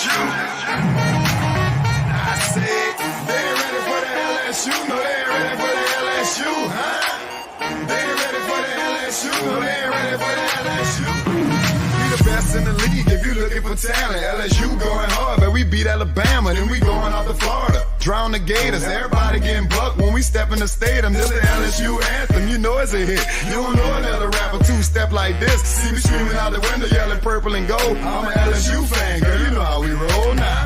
LSU. I said, they ain't ready for the LSU. No, they ain't ready for the LSU, huh? They ain't ready for the LSU. No, they ain't ready for the LSU. We the best in the league if you looking for talent. LSU going hard, but we beat Alabama, then we going off to Florida. Drown the Gators, everybody getting bucked when we step in the stadium. This the LSU anthem, you know it's a hit. You don't know another rapper two-step like this. See me screaming out the window, yelling purple and gold. I'm an LSU fan, girl, you know how we roll now.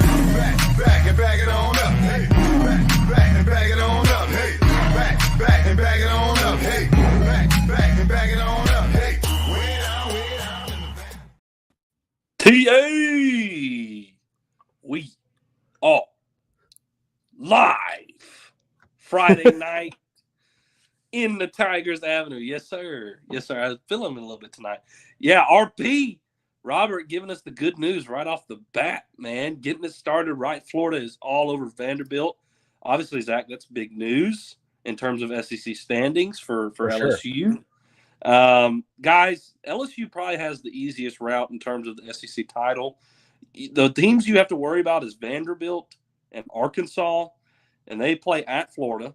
Back and back it on up, hey. Back and back it on up, hey. Back and back it on up, hey. Back and back it on up, hey. Way down in the back. TA, we are live Friday night in the Tigers Avenue. Yes, sir. Yes, sir. I was feeling it a little bit tonight. Yeah, RP, Robert giving us the good news right off the bat, man. Getting it started right. Florida is all over Vanderbilt. Obviously, Zach, that's big news in terms of SEC standings for LSU. Sure. Guys, LSU probably has the easiest route in terms of the SEC title. The teams you have to worry about is Vanderbilt and Arkansas, and they play at Florida.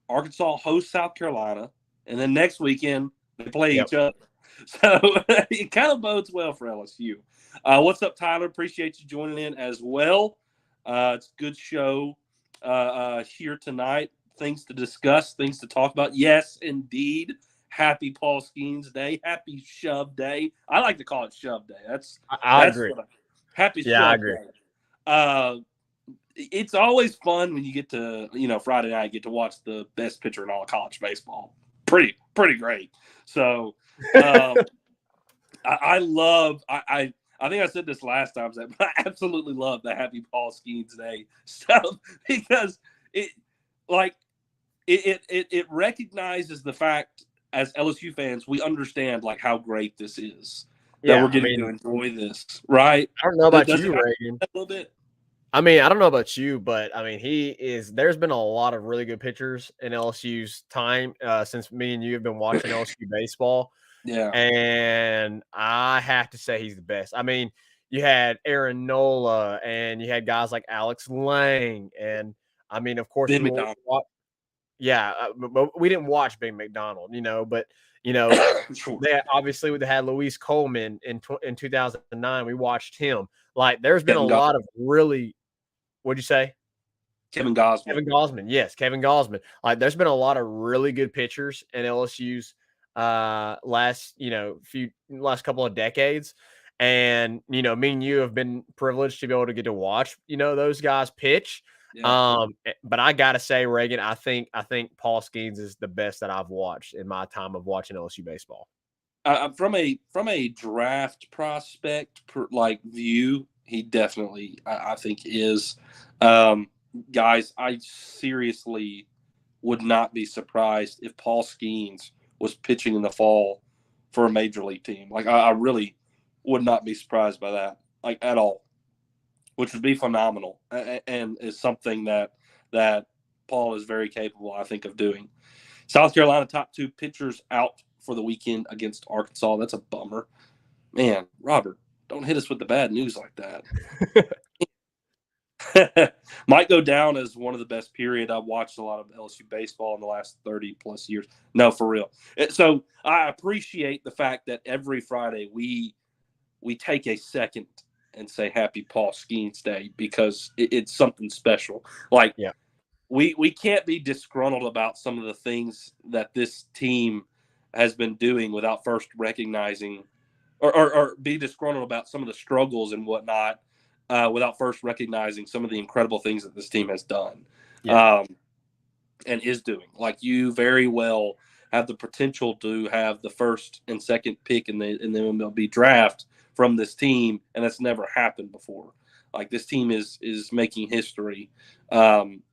Arkansas hosts South Carolina, and then next weekend they play each other. So it kind of bodes well for LSU. What's up, Tyler? Appreciate you joining in as well. It's a good show here tonight. Things to discuss, things to talk about. Yes, indeed. Happy Paul Skeens Day. Happy Shove Day. I like to call it Shove Day. That's agree. Happy Shove I agree. Day. It's always fun when you get to, Friday night, get to watch the best pitcher in all of college baseball. Pretty great. So I think I said this last time, but I absolutely love the Happy Paul Skeens Day stuff because it recognizes the fact as LSU fans, we understand like how great this is. That we're getting to enjoy this, right? I don't know about you, Reagan. A little bit. I mean, I don't know about you, but I mean, there's been a lot of really good pitchers in LSU's time since me and you have been watching LSU baseball. Yeah. And I have to say he's the best. I mean, you had Aaron Nola and you had guys like Alex Lang. And I mean, of course, Ben McDonald. But we didn't watch Ben McDonald, but sure. they had Luis Coleman in 2009. We watched him. Like, there's been a lot of really. What'd you say? Kevin Gosman. Yes, Kevin Gosman. Like, there's been a lot of really good pitchers in LSU's last couple of decades. And, me and you have been privileged to be able to get to watch, those guys pitch. Yeah. But I gotta say, Reagan, I think Paul Skeens is the best that I've watched in my time of watching LSU baseball. From a draft prospect view, he definitely I think is. Guys, I seriously would not be surprised if Paul Skeens was pitching in the fall for a major league team. Like, I really would not be surprised by that, like, at all, which would be phenomenal and is something that Paul is very capable, I think, of doing. South Carolina top 2 pitchers out for the weekend against Arkansas. That's a bummer. Man, Robert, don't hit us with the bad news like that. Might go down as one of the best, period. I've watched a lot of LSU baseball in the last 30-plus years. No, for real. So I appreciate the fact that every Friday we take a second and say Happy Paul Skeens Day because it's something special. Like, yeah. We can't be disgruntled about some of the things that this team has been doing without first recognizing or be disgruntled about some of the struggles and whatnot without first recognizing some of the incredible things that this team has done and is doing. Like, you very well have the potential to have the first and second pick in the MLB draft from this team, and that's never happened before. Like, this team is making history.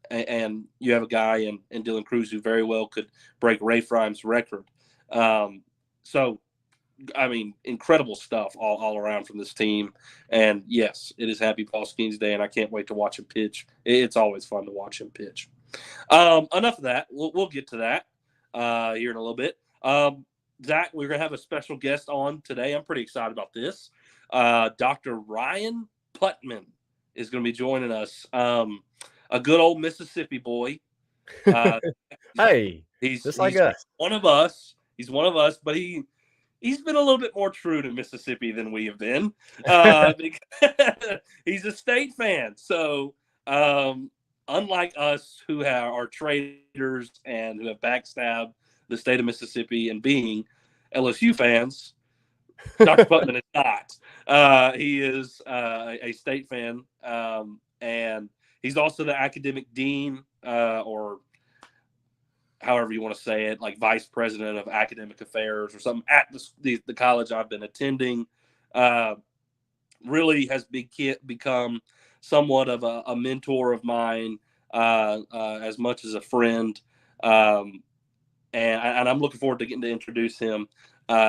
And you have a guy in Dylan Cruz who very well could break Ray Fryme's record. So, I mean, incredible stuff all around from this team. And, yes, it is Happy Paul Skeens Day, and I can't wait to watch him pitch. It's always fun to watch him pitch. Enough of that. We'll get to that here in a little bit. Zach, we're going to have a special guest on today. I'm pretty excited about this. Dr. Rhyne Putman is going to be joining us. A good old Mississippi boy. Hey, He's just like us. one of us. He's one of us, but he's been a little bit more true to Mississippi than we have been. Because he's a State fan. So unlike us who are traitors and who have backstabbed the state of Mississippi and being LSU fans, Dr. Putman is not. He is a State fan, and he's also the academic dean or however you want to say it, like vice president of academic affairs or something at the college I've been attending. Really has become somewhat of a mentor of mine, as much as a friend. And I'm looking forward to getting to introduce him,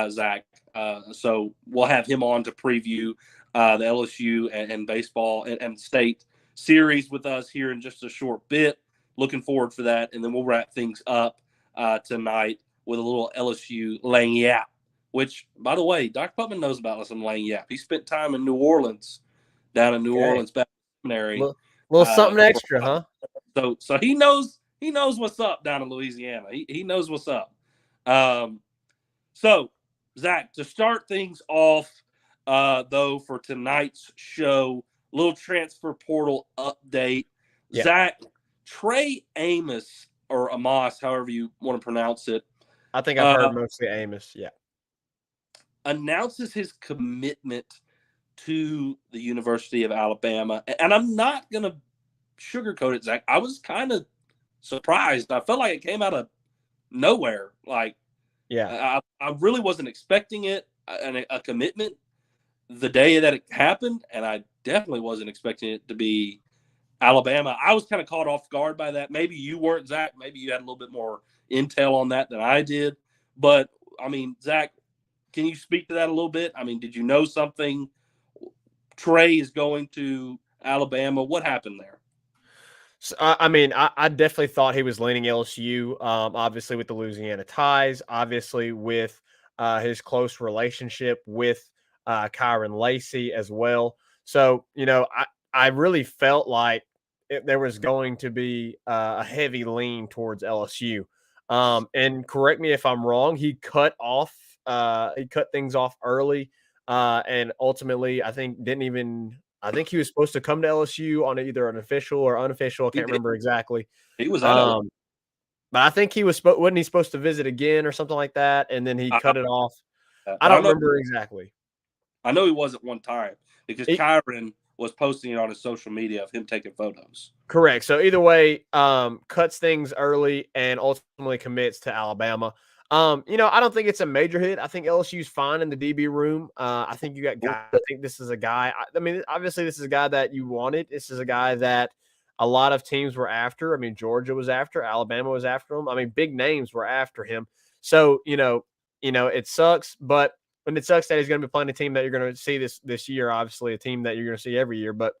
Zach. So we'll have him on to preview the LSU and baseball and state series with us here in just a short bit. Looking forward for that. And then we'll wrap things up tonight with a little LSU Lagniappe, which, by the way, Dr. Putman knows about some Lagniappe. He spent time in New Orleans, down in New Orleans Baptist Seminary. Little something extra, huh? So he knows what's up down in Louisiana. He knows what's up. So, Zach, to start things off, though, for tonight's show, little transfer portal update. Yeah. Zach, Trey Amos, or Amos, however you want to pronounce it. I think I've heard mostly Amos, yeah. Announces his commitment to the University of Alabama. And I'm not going to sugarcoat it, Zach. I was kind of surprised. I felt like it came out of nowhere. Like, yeah, I really wasn't expecting it, a commitment the day that it happened, and I definitely wasn't expecting it to be Alabama. I was kind of caught off guard by that. Maybe you weren't, Zach. Maybe you had a little bit more intel on that than I did. But, I mean, Zach, can you speak to that a little bit? I mean, did you know something? Trey is going to Alabama. What happened there? So, I mean, I definitely thought he was leaning LSU, obviously with the Louisiana ties, obviously with his close relationship with Kyron Lacey as well. So, I really felt like there was going to be a heavy lean towards LSU. And correct me if I'm wrong, he cut things off early, and ultimately, I think he was supposed to come to LSU on either an official or unofficial. I can't remember exactly. He was but I think wasn't he supposed to visit again or something like that, and then he cut it off. I don't remember exactly. I know he was at one time because Kyron was posting it on his social media of him taking photos. Correct. So either way, cuts things early and ultimately commits to Alabama. I don't think it's a major hit. I think LSU's fine in the DB room. I think you got guys. I think this is a guy. I mean, obviously, this is a guy that you wanted. This is a guy that a lot of teams were after. I mean, Georgia was after, Alabama was after him. I mean, big names were after him. So it sucks, but when it sucks that he's going to be playing a team that you're going to see this year. Obviously, a team that you're going to see every year, but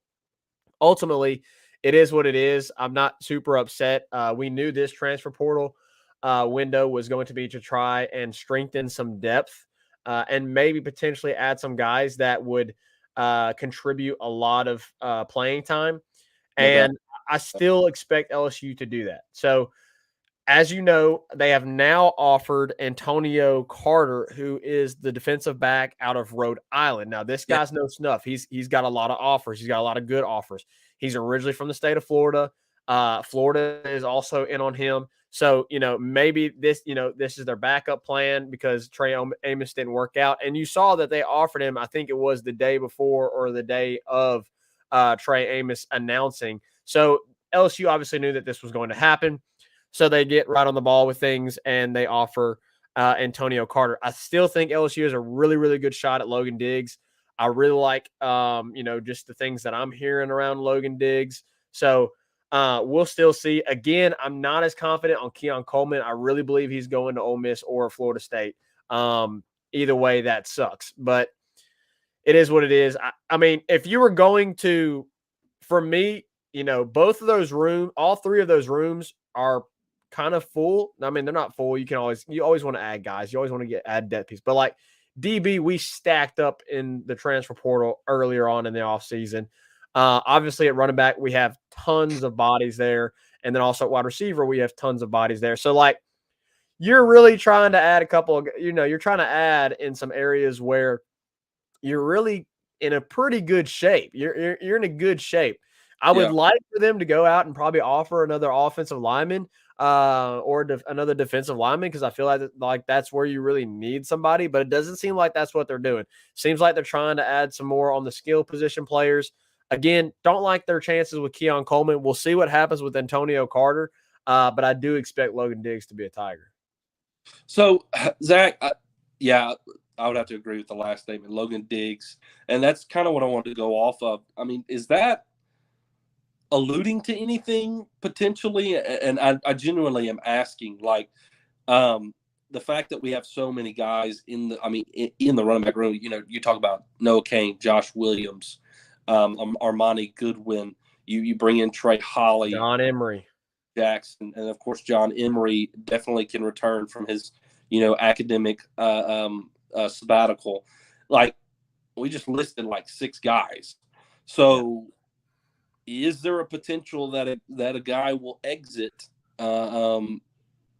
ultimately, it is what it is. I'm not super upset. We knew this transfer portal window was going to be to try and strengthen some depth and maybe potentially add some guys that would contribute a lot of playing time. And I still expect LSU to do that. So, as you know, they have now offered Antonio Carter, who is the defensive back out of Rhode Island. Now, this guy's no snuff. He's got a lot of offers. He's got a lot of good offers. He's originally from the state of Florida. Florida is also in on him. So, maybe this is their backup plan because Trey Amos didn't work out. And you saw that they offered him, I think it was the day before or the day of Trey Amos announcing. So LSU obviously knew that this was going to happen. So they get right on the ball with things and they offer Antonio Carter. I still think LSU has a really, really good shot at Logan Diggs. I really like, just the things that I'm hearing around Logan Diggs. So we'll still see. Again, I'm not as confident on Keon Coleman. I really believe he's going to Ole Miss or Florida State. Either way, that sucks. But it is what it is. I mean, if you were going to, for me, both of those rooms, all three of those rooms are kind of full. I mean, they're not full. You always want to add guys. You always want to add depth piece. But like DB, we stacked up in the transfer portal earlier on in the offseason. Obviously, at running back, we have tons of bodies there. And then also at wide receiver, we have tons of bodies there. So, like, you're really trying to add a couple of, you're trying to add in some areas where you're really in a pretty good shape. You're in a good shape. I would like for them to go out and probably offer another offensive lineman or another defensive lineman, because I feel like that's where you really need somebody, but it doesn't seem like that's what they're doing. Seems like they're trying to add some more on the skill position players. Again, don't like their chances with Keon Coleman. We'll see what happens with Antonio Carter, but I do expect Logan Diggs to be a Tiger. So, Zach, I would have to agree with the last statement, Logan Diggs, and that's kind of what I wanted to go off of. I mean, is that alluding to anything potentially? And I genuinely am asking, like, the fact that we have so many guys in the running back room. You talk about Noah Cain, Josh Williams, Armani Goodwin. You bring in Trey Holly, John Emery, Jackson, and of course John Emery definitely can return from his academic sabbatical. Like, we just listed like 6 guys. So is there a potential that a guy will exit in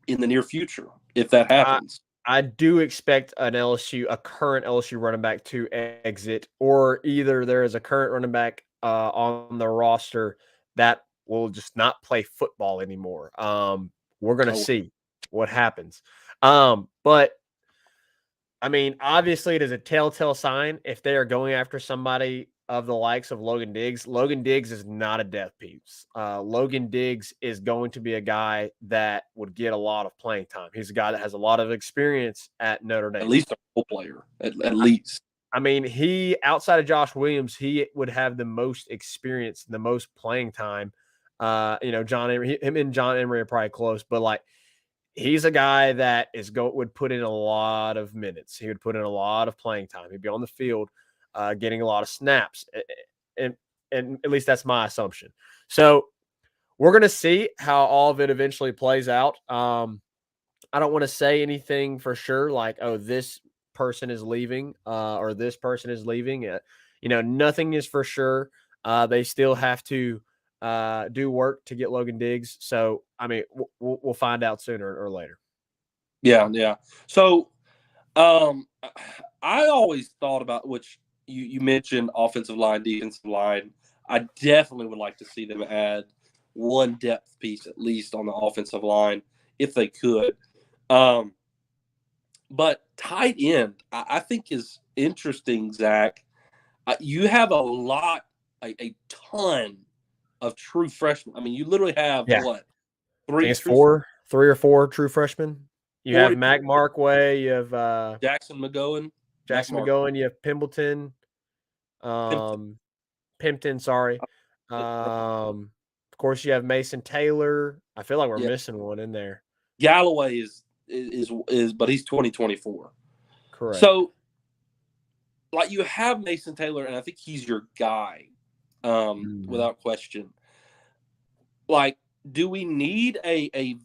the near future if that happens? I do expect a current LSU running back to exit, or either there is a current running back on the roster that will just not play football anymore. We're going to see what happens. But I mean, obviously it is a telltale sign if they are going after somebody of the likes of Logan Diggs. Logan Diggs is not a death piece. Logan Diggs is going to be a guy that would get a lot of playing time. He's a guy that has a lot of experience at Notre Dame. At least a role player, at least. I mean, he, outside of Josh Williams, he would have the most experience, the most playing time. John Emery, him and John Emery are probably close, but like, he's a guy that would put in a lot of minutes. He would put in a lot of playing time. He'd be on the field, getting a lot of snaps, and at least that's my assumption. So we're going to see how all of it eventually plays out. I don't want to say anything for sure, like, oh, this person is leaving, or this person is leaving. Nothing is for sure. They still have to do work to get Logan Diggs. So, I mean, we'll find out sooner or later. Yeah. So, I always thought about, which you mentioned offensive line, defensive line. I definitely would like to see them add one depth piece at least on the offensive line if they could. But tight end, I think is interesting, Zach. You have a ton of true freshmen. I mean, you literally have what? Three or four true freshmen. You have Mac Markway, you have Jackson McGowan, you have Pimpleton, Pimpton, sorry. Of course, you have Mason Taylor. I feel like we're missing one in there. Galloway is, but he's 2024. Correct. So, like, you have Mason Taylor, and I think he's your guy, without question. Like, do we need a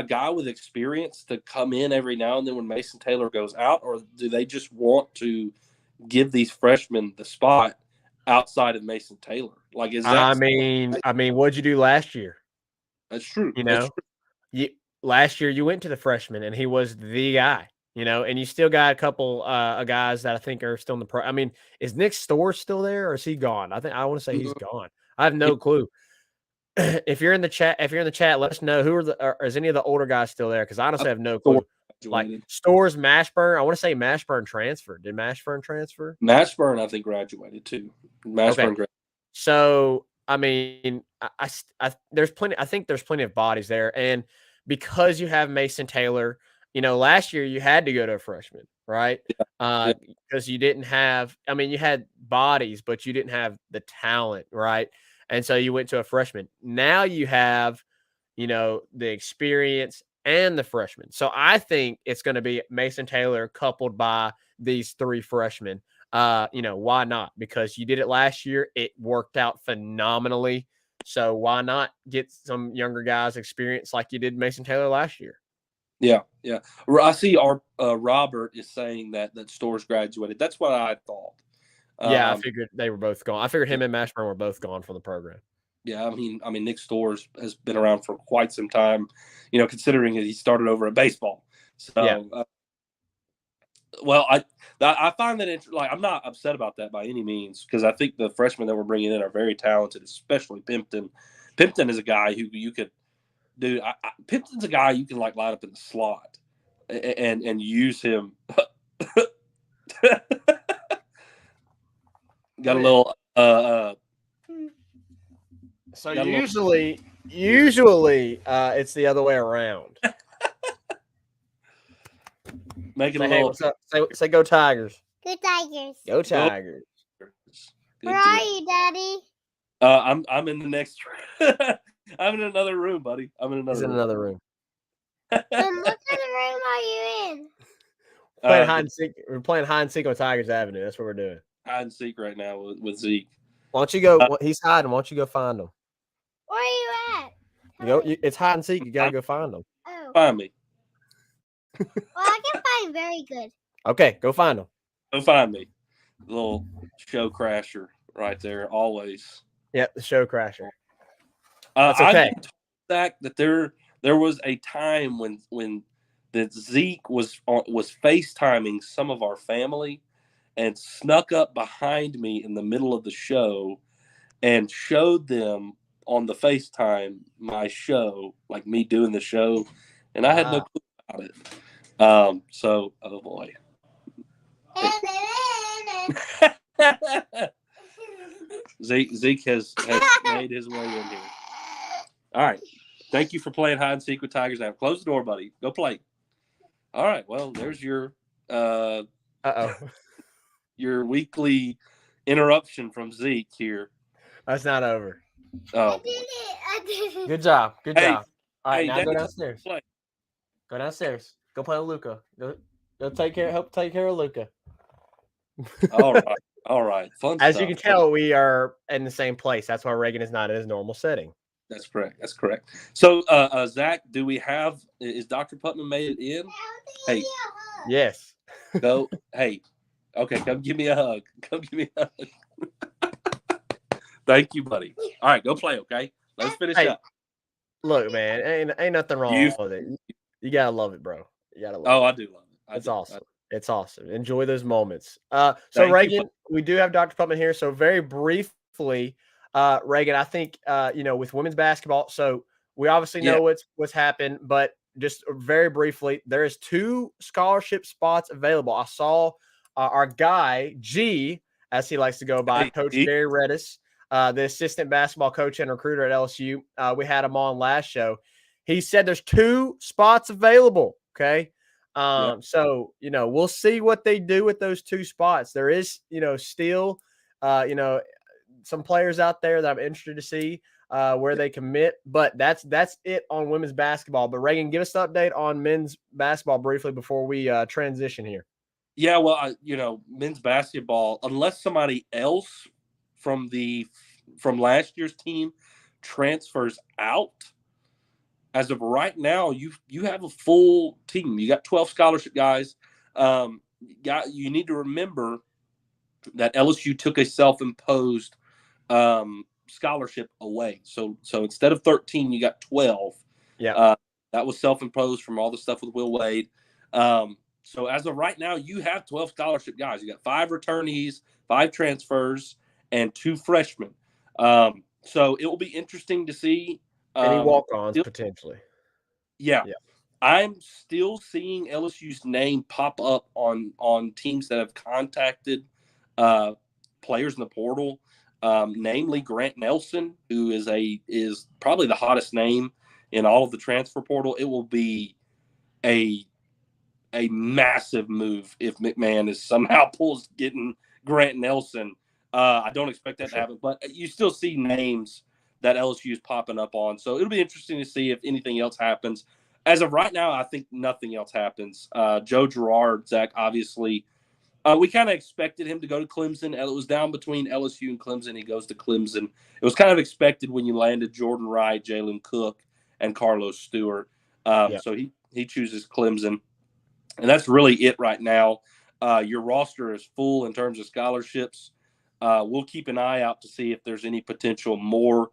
guy with experience to come in every now and then when Mason Taylor goes out, or do they just want to give these freshmen the spot outside of Mason Taylor? Like, is that? I mean, what'd you do last year? That's true. Last year you went to the freshman and he was the guy, and you still got a couple of guys that I think are still in the pro. I mean, is Nick Storrs still there, or is he gone? I want to say he's gone. I have no clue. If you're in the chat, let us know is any of the older guys still there? Because I honestly have no clue. Like Storrs, Mashburn. I want to say Mashburn transferred. Did Mashburn transfer? Mashburn, I think, graduated too. Graduated. So, I mean, there's plenty. I think there's plenty of bodies there, and because you have Mason Taylor, last year you had to go to a freshman, right? Because you didn't have. I mean, you had bodies, but you didn't have the talent, right? And so you went to a freshman. Now you have, the experience and the freshman. So I think it's going to be Mason Taylor coupled by these 3 freshmen. Why not? Because you did it last year. It worked out phenomenally. So why not get some younger guys experience like you did Mason Taylor last year? Yeah. I see our Robert is saying that Storrs graduated. That's what I thought. Yeah, I figured they were both gone. I figured him and Mashburn were both gone from the program. Yeah, I mean, Nick Storrs has been around for quite some time, considering he started over at baseball. So, Yeah. Well, I find that I'm not upset about that by any means, because I think the freshmen that we're bringing in are very talented, especially Pimpton. Pimpton is a guy who you could do. Pimpton's a guy you can line up in the slot and use him. Got a little. So usually it's the other way around. Making say, a little. Hey, what's up? Say go Tigers. Go Tigers. Go Tigers. Where are you, Daddy? I'm in the next. I'm in another room, buddy. He's in another room. What kind of room are you in? Playing hide and seek. We're playing hide and seek on Tigers Avenue. That's what we're doing. Hide and seek right now with Zeke. Why don't you go? He's hiding. Why don't you go find him? Where are you at? It's hide and seek. You gotta go find him. Oh. Find me. Well, I can find very good. Okay, go find him. Go find me. Little show crasher right there, always. Yep, the show crasher. That's okay. That there was a time when that Zeke was FaceTiming some of our family and snuck up behind me in the middle of the show and showed them on the FaceTime my show, like me doing the show, and I had no clue about it. So, oh boy. Zeke has made his way in here. All right. Thank you for playing hide and seek with Tigers now. Close the door, buddy. Go play. All right. Well, there's your your weekly interruption from Zeke here. That's not over. Oh. I did it. Good job. Good job. All right, now go downstairs. Play. Go downstairs. Go play with Luca. Go help take care of Luca. All right. Fun As stuff. you can tell, we are in the same place. That's why Reagan is not in his normal setting. That's correct. So, Zach, is Dr. Putman made it in? Hey. Yes. Go. Hey. Okay, come give me a hug. Thank you, buddy. All right, go play, okay? Let's finish up. Look, man, ain't nothing wrong with it. You gotta love it, bro. You gotta love it. I do love it. It's awesome. It's awesome. Enjoy those moments. So Reagan, we do have Dr. Putman here. So very briefly, Reagan, I think with women's basketball, so we obviously know what's happened, but just very briefly, there is 2 scholarship spots available. I saw our guy G, as he likes to go by, Coach Gary Redis, the assistant basketball coach and recruiter at LSU. We had him on last show. He said there's 2 spots available. Okay. So, we'll see what they do with those 2 spots. There is, still, some players out there that I'm interested to see where they commit, but that's it on women's basketball. But Reagan, give us an update on men's basketball briefly before we transition here. Yeah, well, men's basketball, unless somebody else from last year's team transfers out, as of right now, you have a full team. You got 12 scholarship guys. You need to remember that LSU took a self-imposed scholarship away. So instead of 13, you got 12. Yeah. That was self-imposed from all the stuff with Will Wade. So as of right now, you have 12 scholarship guys. You got 5 returnees, 5 transfers, and 2 freshmen. So it will be interesting to see. Any walk-ons potentially. Yeah. I'm still seeing LSU's name pop up on teams that have contacted players in the portal, namely Grant Nelson, who is probably the hottest name in all of the transfer portal. It will be a massive move if McMahon is somehow getting Grant Nelson. I don't expect that to happen, but you still see names that LSU is popping up on. So it'll be interesting to see if anything else happens. As of right now, I think nothing else happens. Joe Girard, Zach, obviously, we kind of expected him to go to Clemson. It was down between LSU and Clemson. He goes to Clemson. It was kind of expected when you landed Jordan Wright, Jalen Cook, and Carlos Stewart. So he chooses Clemson. And that's really it right now. Your roster is full in terms of scholarships. We'll keep an eye out to see if there's any potential more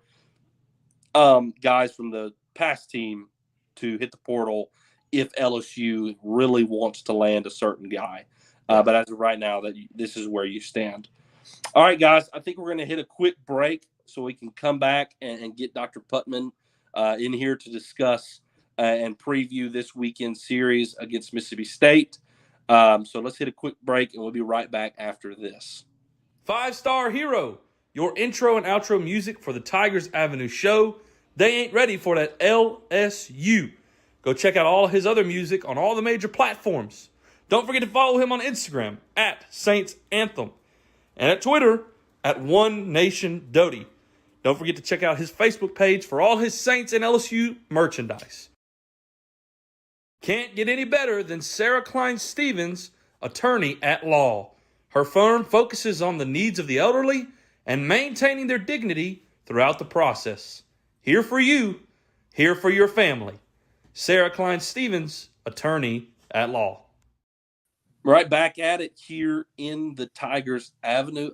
guys from the past team to hit the portal if LSU really wants to land a certain guy. But as of right now, this is where you stand. All right, guys, I think we're going to hit a quick break so we can come back and get Dr. Putman in here to discuss and preview this weekend series against Mississippi State. So let's hit a quick break, and we'll be right back after this. 5-Star Hero, your intro and outro music for the Tigers Avenue show. They ain't ready for that LSU. Go check out all his other music on all the major platforms. Don't forget to follow him on Instagram at Saints Anthem and at Twitter at One Nation Doty. Don't forget to check out his Facebook page for all his Saints and LSU merchandise. Can't get any better than Sarah Klein Stevens, attorney at law. Her firm focuses on the needs of the elderly and maintaining their dignity throughout the process. Here for you, here for your family. Sarah Klein Stevens, attorney at law. Right back at it here in the Tigers Avenue.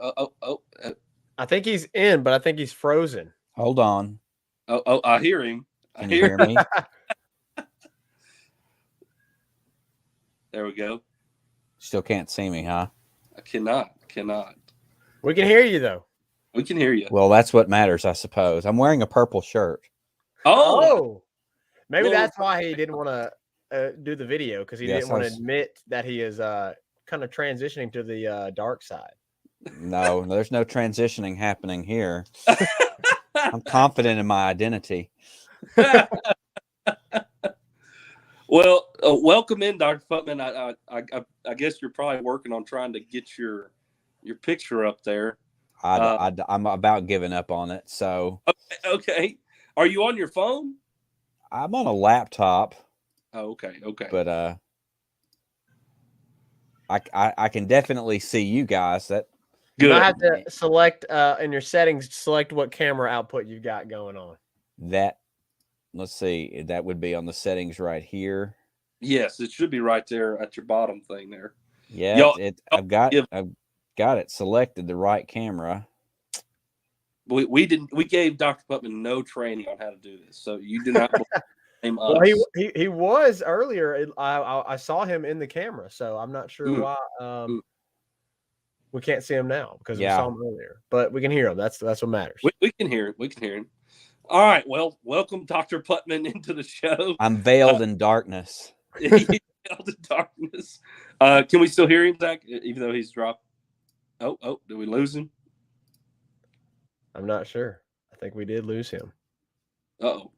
I think he's in, but I think he's frozen. Hold on. I hear him. Can you hear me? There we go. Still can't see me, huh? I cannot. We can hear you, though. We can hear you. Well, that's what matters, I suppose. I'm wearing a purple shirt. Oh, Maybe Well- that's why he didn't want to do the video, because he Yes, didn't want to admit that he is kind of transitioning to the dark side. No, there's no transitioning happening here. I'm confident in my identity. Well, welcome in, Dr. Putman. I guess you're probably working on trying to get your picture up there. I'm about giving up on it. So Okay. Are you on your phone? I'm on a laptop, Oh, okay. but I can definitely see you guys. That You Good. might have to select in your settings, select what camera output you've got going on. let's see, that would be on the settings right here. Yes, it should be right there at your bottom thing there. Yeah, Y'all- I've got it selected, the right camera. We gave Dr. Putman no training on how to do this, so you do not blame us. Well, he was earlier. I saw him in the camera, so I'm not sure why we can't see him now, because we saw him earlier, but we can hear him. That's what matters. We can hear it. We can hear him. All right. Well, welcome Dr. Putman into the show. I'm veiled in darkness. Veiled in darkness. Can we still hear him, Zach? Even though he's dropped. Oh, did we lose him? I'm not sure. I think we did lose him. Uh-oh.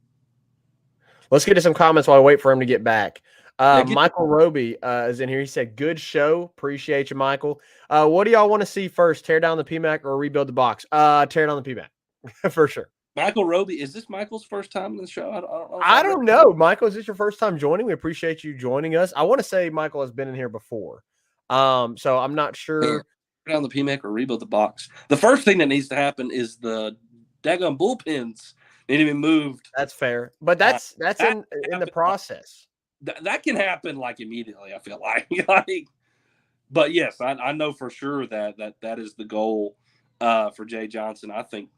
Let's get to some comments while I wait for him to get back. Yeah, Michael Roby is in here. He said, "Good show. Appreciate you, Michael. What do y'all want to see first? Tear down the PMAC or rebuild the box? Tear down the PMAC for sure." Michael Roby, is this Michael's first time in the show? I don't know. I don't know, Michael. Is this your first time joining? We appreciate you joining us. I want to say Michael has been in here before, so I'm not sure. Tear down the PMAC or rebuild the box. The first thing that needs to happen is the daggone bullpens need to be moved. That's fair, but that's in the process. That can happen like immediately, I feel like. But yes, I know for sure that is the goal for Jay Johnson. I think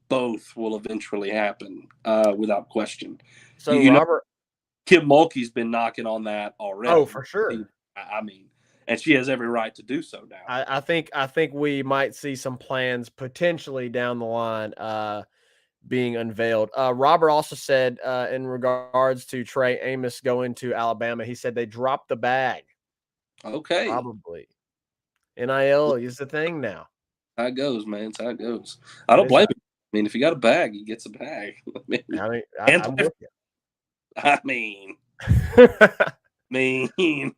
both will eventually happen without question. So know, Robert, Kim Mulkey's been knocking on that already. Oh, for sure. I mean, and she has every right to do so now. I think we might see some plans potentially down the line being unveiled. Robert also said in regards to Trey Amos going to Alabama, he said they dropped the bag. Okay. Probably. NIL is the thing now. How it goes, man. It's how it goes. I don't blame him. I mean, if you got a bag, he gets a bag. I'm with you. I mean, It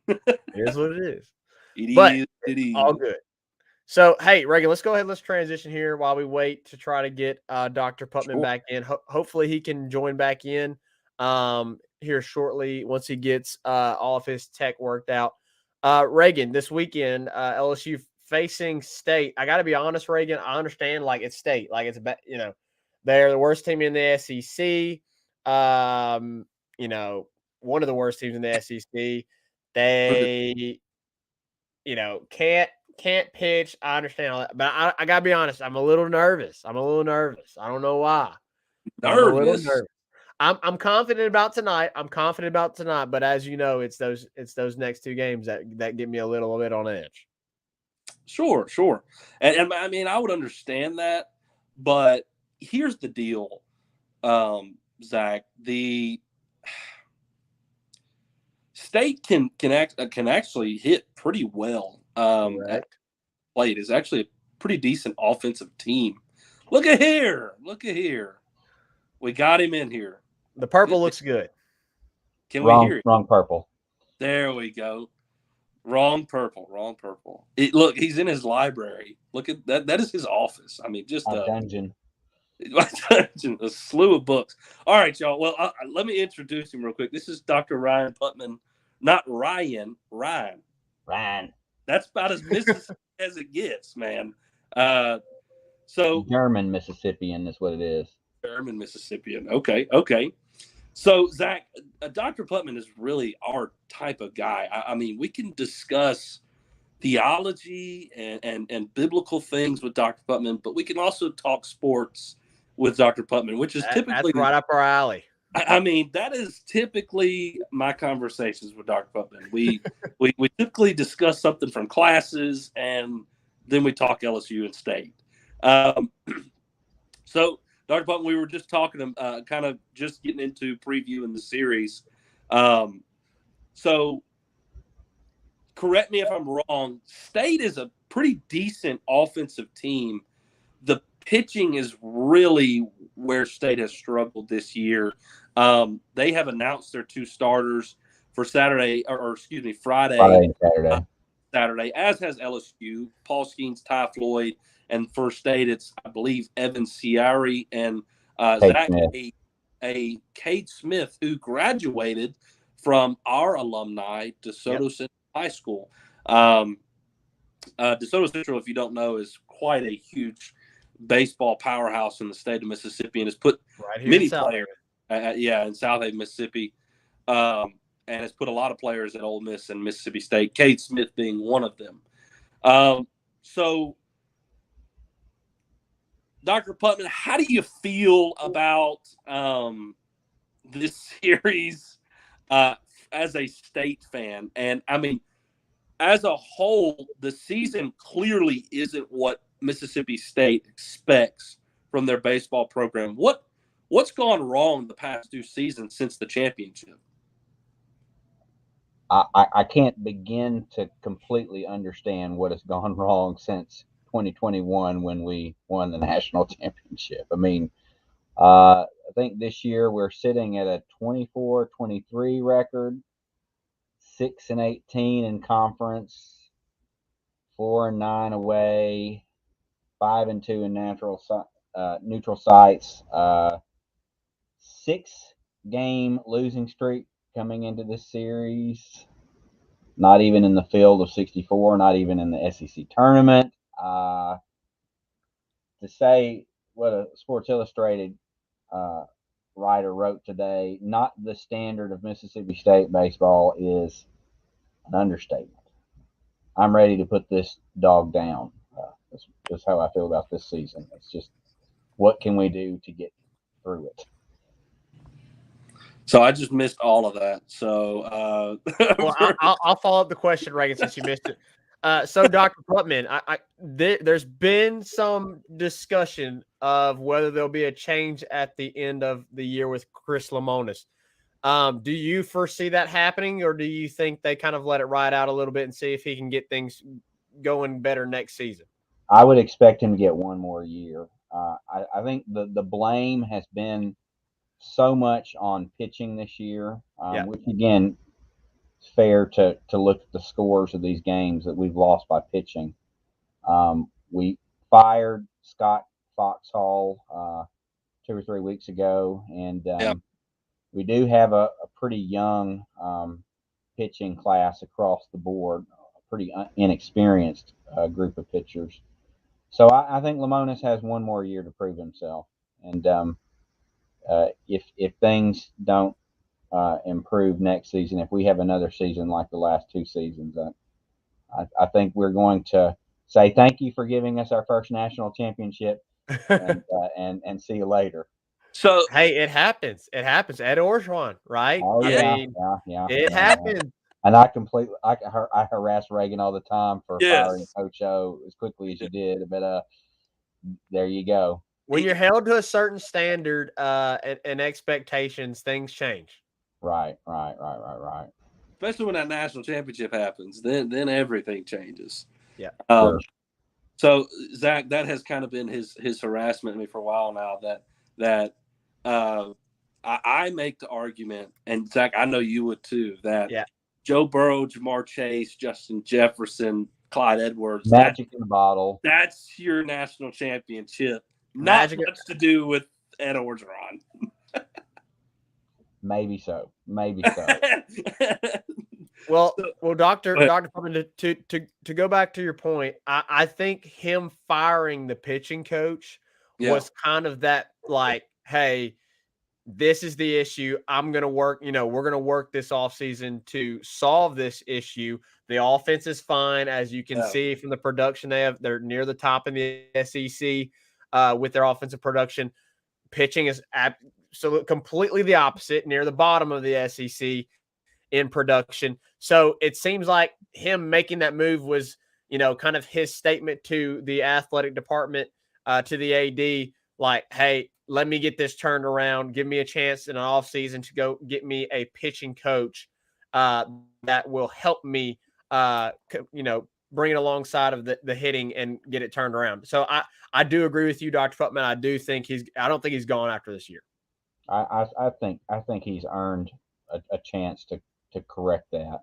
is what it is. It is. All good. So, hey, Reagan, let's go ahead. Let's transition here while we wait to try to get Dr. Putman back in. Hopefully he can join back in here shortly once he gets all of his tech worked out. Reagan, this weekend, LSU facing State. I got to be honest, Reagan, I understand, like, it's State. Like, it's, they're the worst team in the SEC. One of the worst teams in the SEC. They, can't can't pitch. I understand all that, but I gotta be honest. I'm a little nervous. I don't know why. I'm a little Nervous. nervous. I'm confident about tonight. But as you know, it's those next two games that get me a little bit on edge. Sure. And I mean, I would understand that, but here's the deal, Zach. The State can actually hit pretty well. At plate is actually a pretty decent offensive team. Look at here. We got him in here. The purple looks good. Can we hear it? Wrong purple. There we go. Wrong purple. Look, he's in his library. Look at that. That is his office. I mean, just A dungeon. a slew of books. All right, y'all. Well, let me introduce him real quick. This is Dr. Rhyne Putman. Not Ryan. Ryan. That's about as Mississippi as it gets, man. So German Mississippian is what it is. German Mississippian. Okay. So, Zach, Dr. Putman is really our type of guy. I mean, we can discuss theology and biblical things with Dr. Putman, but we can also talk sports with Dr. Putman, which is typically that's right up our alley. I mean, that is typically my conversations with Dr. Putman. We typically discuss something from classes, and then we talk LSU and State. So, Dr. Putman, we were just talking, kind of just getting into previewing the series. So, correct me if I'm wrong. State is a pretty decent offensive team. The pitching is really where State has struggled this year. They have announced their two starters for Friday. And Saturday, as has LSU, Paul Skeens, Ty Floyd, and for State, it's, I believe, Evan Ciari and Zach, a Cade Smith, who graduated from our alumni, DeSoto Central High School. DeSoto Central, if you don't know, is quite a huge baseball powerhouse in the state of Mississippi and has put many players, in Southaven, Mississippi, and has put a lot of players at Ole Miss and Mississippi State, Cade Smith being one of them. So, Dr. Putman, how do you feel about this series as a State fan? And, I mean, as a whole, the season clearly isn't what Mississippi State expects from their baseball program. What's gone wrong the past two seasons since the championship? I can't begin to completely understand what has gone wrong since 2021 when we won the national championship. I mean, I think this year we're sitting at a 24-23 record, 6-18 in conference, 4-9 away, 5-2 in neutral sites, 6-game losing streak coming into this series. Not even in the field of 64, not even in the SEC tournament. To say what a Sports Illustrated writer wrote today, not the standard of Mississippi State baseball, is an understatement. I'm ready to put this dog down. That's just how I feel about this season. It's just, what can we do to get through it? So I just missed all of that. So, well, I'll follow up the question, Reagan, since you missed it. So, Dr. Putman, there's been some discussion of whether there'll be a change at the end of the year with Chris Lemonis. Do you foresee that happening, or do you think they kind of let it ride out a little bit and see if he can get things going better next season? I would expect him to get one more year. I think the blame has been so much on pitching this year, which, again, it's fair to look at the scores of these games that we've lost by pitching. We fired Scott Foxhall 2 or 3 weeks ago, and we do have a pretty young pitching class across the board, a pretty inexperienced group of pitchers. So I think Lemonis has one more year to prove himself, and if things don't improve next season, if we have another season like the last two seasons, I think we're going to say thank you for giving us our first national championship, and see you later. So hey, it happens. It happens. Ed Orgeron, right? Oh I yeah, mean, yeah. it happens. And I harass Reagan all the time for firing yes, Coach O as quickly as you did, but there you go. When you're held to a certain standard and expectations, things change. Right. especially when that national championship happens, then everything changes. Yeah. Sure. So Zach, that has kind of been his harassment of me for a while now. That I make the argument, and Zach, I know you would too, that Joe Burrow, Jamar Chase, Justin Jefferson, Clyde Edwards, Magic in the bottle. That's your national championship. Magic. Not much to do with Ed Orgeron. Maybe so. Well, Dr. Putman, to go back to your point, I think him firing the pitching coach was kind of that, like, hey, this is the issue. I'm going to work, we're going to work this offseason to solve this issue. The offense is fine, as you can see from the production they're near the top in the SEC with their offensive production. Pitching is absolutely completely the opposite, near the bottom of the SEC in production. So it seems like him making that move was, kind of his statement to the athletic department, to the AD, like, hey, let me get this turned around. Give me a chance in an offseason to go get me a pitching coach that will help me, bring it alongside of the hitting and get it turned around. So I do agree with you, Dr. Putman. I don't think he's gone after this year. I think he's earned a chance to correct that,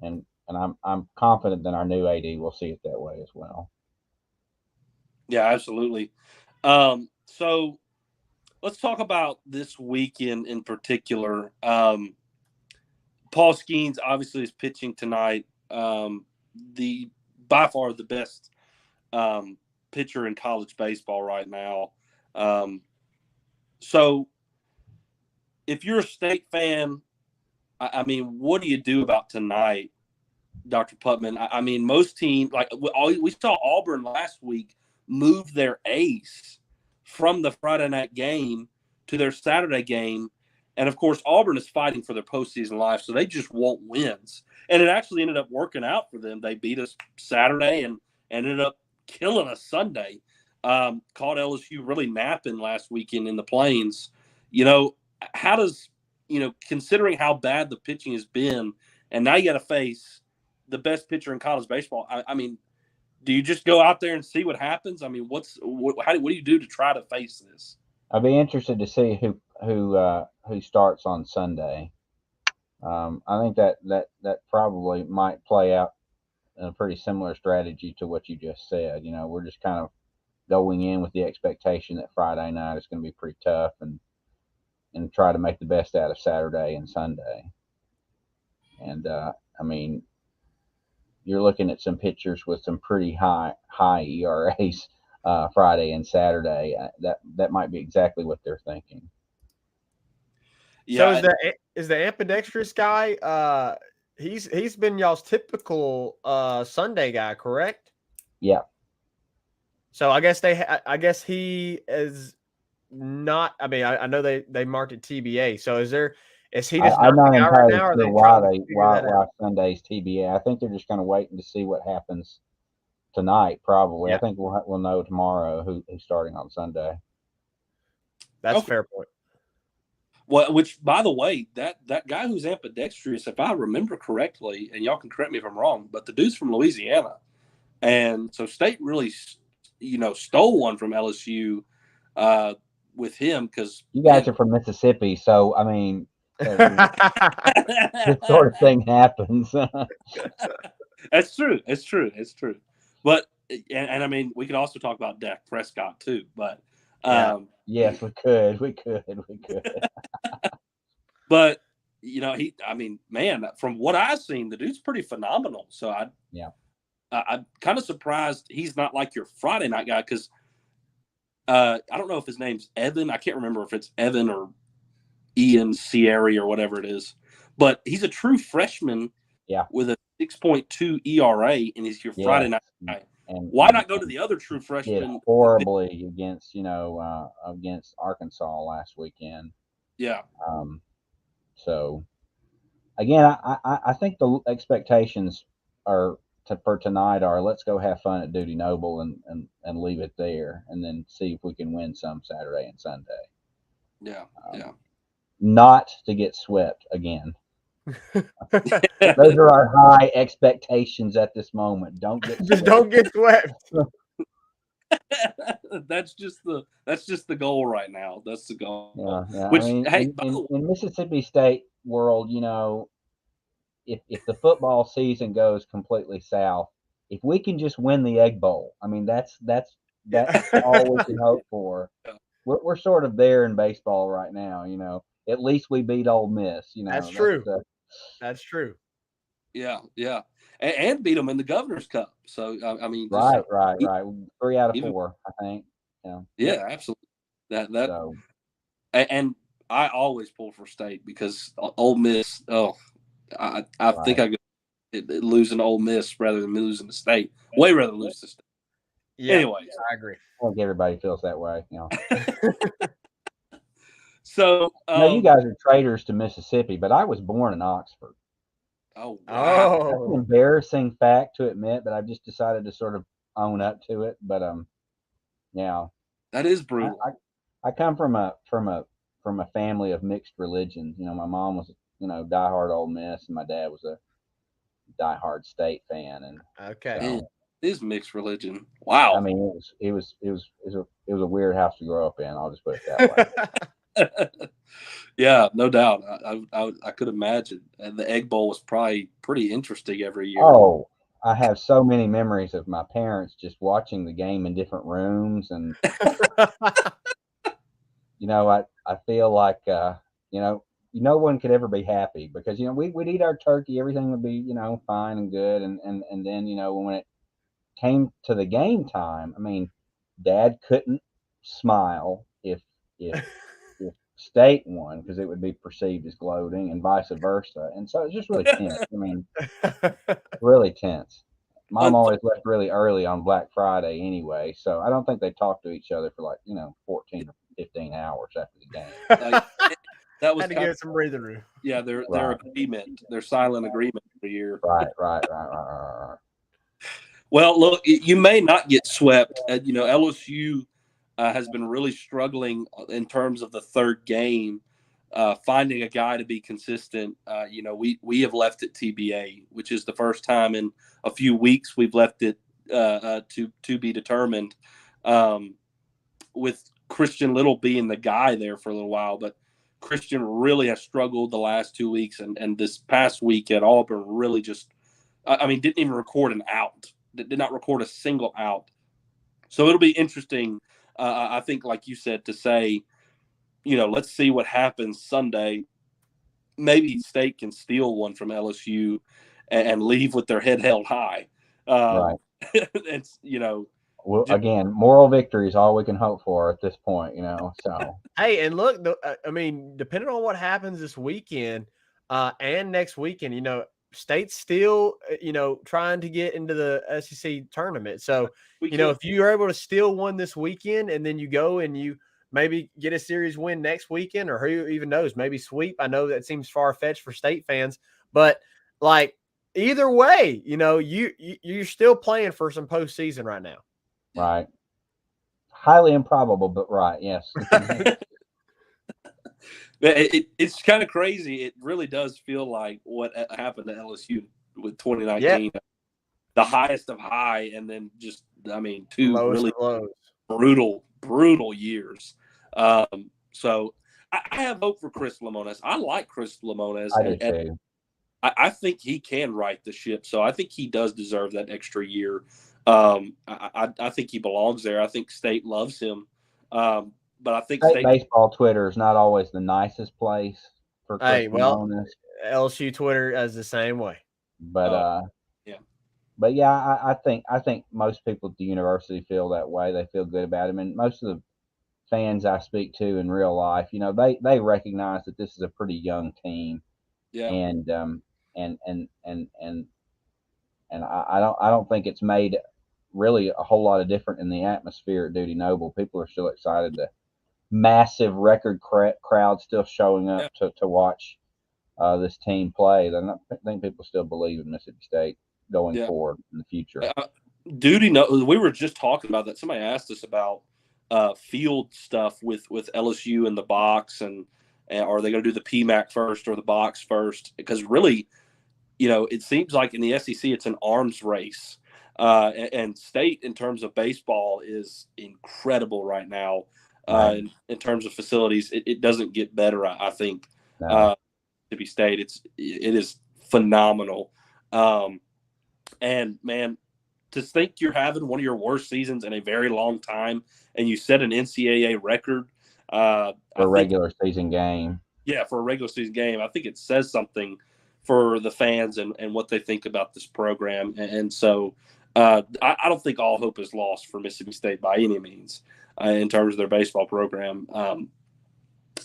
and I'm confident that our new AD will see it that way as well. Yeah, absolutely. So let's talk about this weekend in particular. Paul Skeens obviously is pitching tonight. By far the best pitcher in college baseball right now. So if you're a State fan, I mean, what do you do about tonight, Dr. Putman? I mean, most teams, like we saw Auburn last week, move their ace from the Friday night game to their Saturday game. And, of course, Auburn is fighting for their postseason life, so they just want wins. And it actually ended up working out for them. They beat us Saturday and ended up killing us Sunday. Caught LSU really napping last weekend in the Plains. How does considering how bad the pitching has been, and now you got to face the best pitcher in college baseball. I mean, do you just go out there and see what happens? I mean, what do you do to try to face this? I'd be interested to see who starts on Sunday. I think that probably might play out in a pretty similar strategy to what you just said. We're just kind of going in with the expectation that Friday night is going to be pretty tough, and try to make the best out of Saturday and Sunday. And I mean, you're looking at some pitchers with some pretty high ERAs Friday and Saturday. That might be exactly what they're thinking. Yeah. So is the ambidextrous guy? He's been y'all's typical Sunday guy, correct? Yeah. So I guess he is not. I mean, I know they marked it TBA. So is he just I'm not out right now? Or why Sunday's TBA? I think they're just kind of waiting to see what happens tonight. Probably. Yeah. I think we'll know tomorrow who's starting on Sunday. That's a fair point. Well, which, by the way, that guy who's ambidextrous, if I remember correctly, and y'all can correct me if I'm wrong, but the dude's from Louisiana, and so State really, stole one from LSU with him, because you guys are from Mississippi, so I mean, this sort of thing happens. That's true. It's true. But and I mean, we could also talk about Dak Prescott too, but. Yes, we could. But from what I've seen, the dude's pretty phenomenal. So I'm kind of surprised he's not like your Friday night guy, because I don't know if his name's Evan. I can't remember if it's Evan or Ian Sierra or whatever it is, but he's a true freshman with a 6.2 ERA, and he's your Friday night guy. and why not go to the other true did freshman? horribly against against Arkansas last weekend. Yeah. So again, I think the expectations are for tonight are let's go have fun at Duty Noble and leave it there, and then see if we can win some Saturday and Sunday. Yeah. Yeah. Not to get swept again. Those are our high expectations at this moment. Don't get Just swept. don't get swept. That's just the goal right now. That's the goal. Yeah. Which, I mean, hey, in Mississippi State world, if the football season goes completely south, if we can just win the Egg Bowl, I mean, that's all we can hope for. We're sort of there in baseball right now. At least we beat Ole Miss. That's true. That's true. yeah, and beat them in the Governor's Cup. So I mean, right. 3 out of 4, I think. Yeah, absolutely. That so. And I always pull for State because Ole Miss. Oh, I think I could lose an Ole Miss rather than losing to State. Way rather lose to State. Yeah, anyways, I agree. I think everybody feels that way. So you guys are traitors to Mississippi, but I was born in Oxford. Oh, wow. That's an embarrassing fact to admit, but I've just decided to sort of own up to it. But yeah, that is brutal. I come from a family of mixed religions. My mom was diehard Ole Miss, and my dad was a diehard State fan. And okay, it is mixed religion. Wow. I mean, it was a weird house to grow up in. I'll just put it that way. Yeah, no doubt. I could imagine. And the Egg Bowl was probably pretty interesting every year. Oh, I have so many memories of my parents just watching the game in different rooms, and I feel like no one could ever be happy because we'd eat our turkey, everything would be fine and good, and then when it came to the game time, I mean, Dad couldn't smile if State won because it would be perceived as gloating, and vice versa, and so it's just really tense. I mean, really tense. Mom always left really early on Black Friday anyway, so I don't think they talked to each other for 14 or 15 hours after the game. That was had to give some breathing room. Yeah, their agreement, their silent agreement every year. Right. Well, look, you may not get swept. LSU has been really struggling in terms of the third game, finding a guy to be consistent. We have left it TBA, which is the first time in a few weeks we've left it to be determined. With Christian Little being the guy there for a little while, but Christian really has struggled the last 2 weeks, and this past week at Auburn really just, didn't even record an out. Did not record a single out. So it'll be interesting, I think, like you said, to say, let's see what happens Sunday. Maybe State can steal one from LSU and leave with their head held high. Right. It's, Well, again, moral victory is all we can hope for at this point, so. Hey, and look, depending on what happens this weekend and next weekend, State's still, trying to get into the SEC tournament. So, if you're able to steal one this weekend and then you go and you maybe get a series win next weekend, or who even knows, maybe sweep. I know that seems far-fetched for State fans, but either way, you're still playing for some postseason right now. Right. Highly improbable, but right. Yes. It's kind of crazy. It really does feel like what happened to LSU with 2019, the highest of high, and then just, two really brutal years. So I have hope for Chris Lemonis. I like Chris Lemonis. I do too. I think he can right the ship. So I think he does deserve that extra year. I think he belongs there. I think State loves him. But I think State baseball Twitter is not always the nicest place for Chris Lemonis. LSU Twitter is the same way. But But yeah, I think most people at the university feel that way. They feel good about him, and most of the fans I speak to in real life, they recognize that this is a pretty young team. Yeah. And I don't think it's made really a whole lot of different in the atmosphere at Duty Noble. People are still excited. The massive record crowd still showing up to watch this team play. I think people still believe in Mississippi State going forward in the future. Duty, we were just talking about that. Somebody asked us about field stuff with LSU in the box, and are they going to do the PMAC first or the box first? Because really, it seems like in the SEC it's an arms race, and State in terms of baseball is incredible right now. Right. In terms of facilities, it doesn't get better. I think No. Mississippi State, it is phenomenal. And man, to think you're having one of your worst seasons in a very long time, and you set an NCAA record for a regular season game. Yeah, for a regular season game, I think it says something for the fans and what they think about this program. And so I don't think all hope is lost for Mississippi State by any means in terms of their baseball program.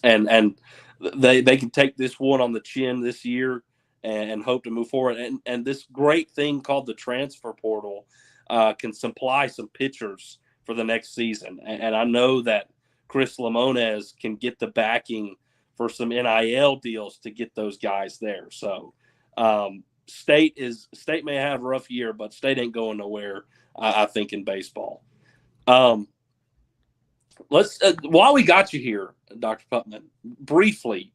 And they can take this one on the chin this year and hope to move forward. And this great thing called the transfer portal can supply some pitchers for the next season. And I know that Chris Lamones can get the backing for some NIL deals to get those guys there. So State may have a rough year, but State ain't going nowhere, I think, in baseball. Let's while we got you here, Dr. Putman, briefly,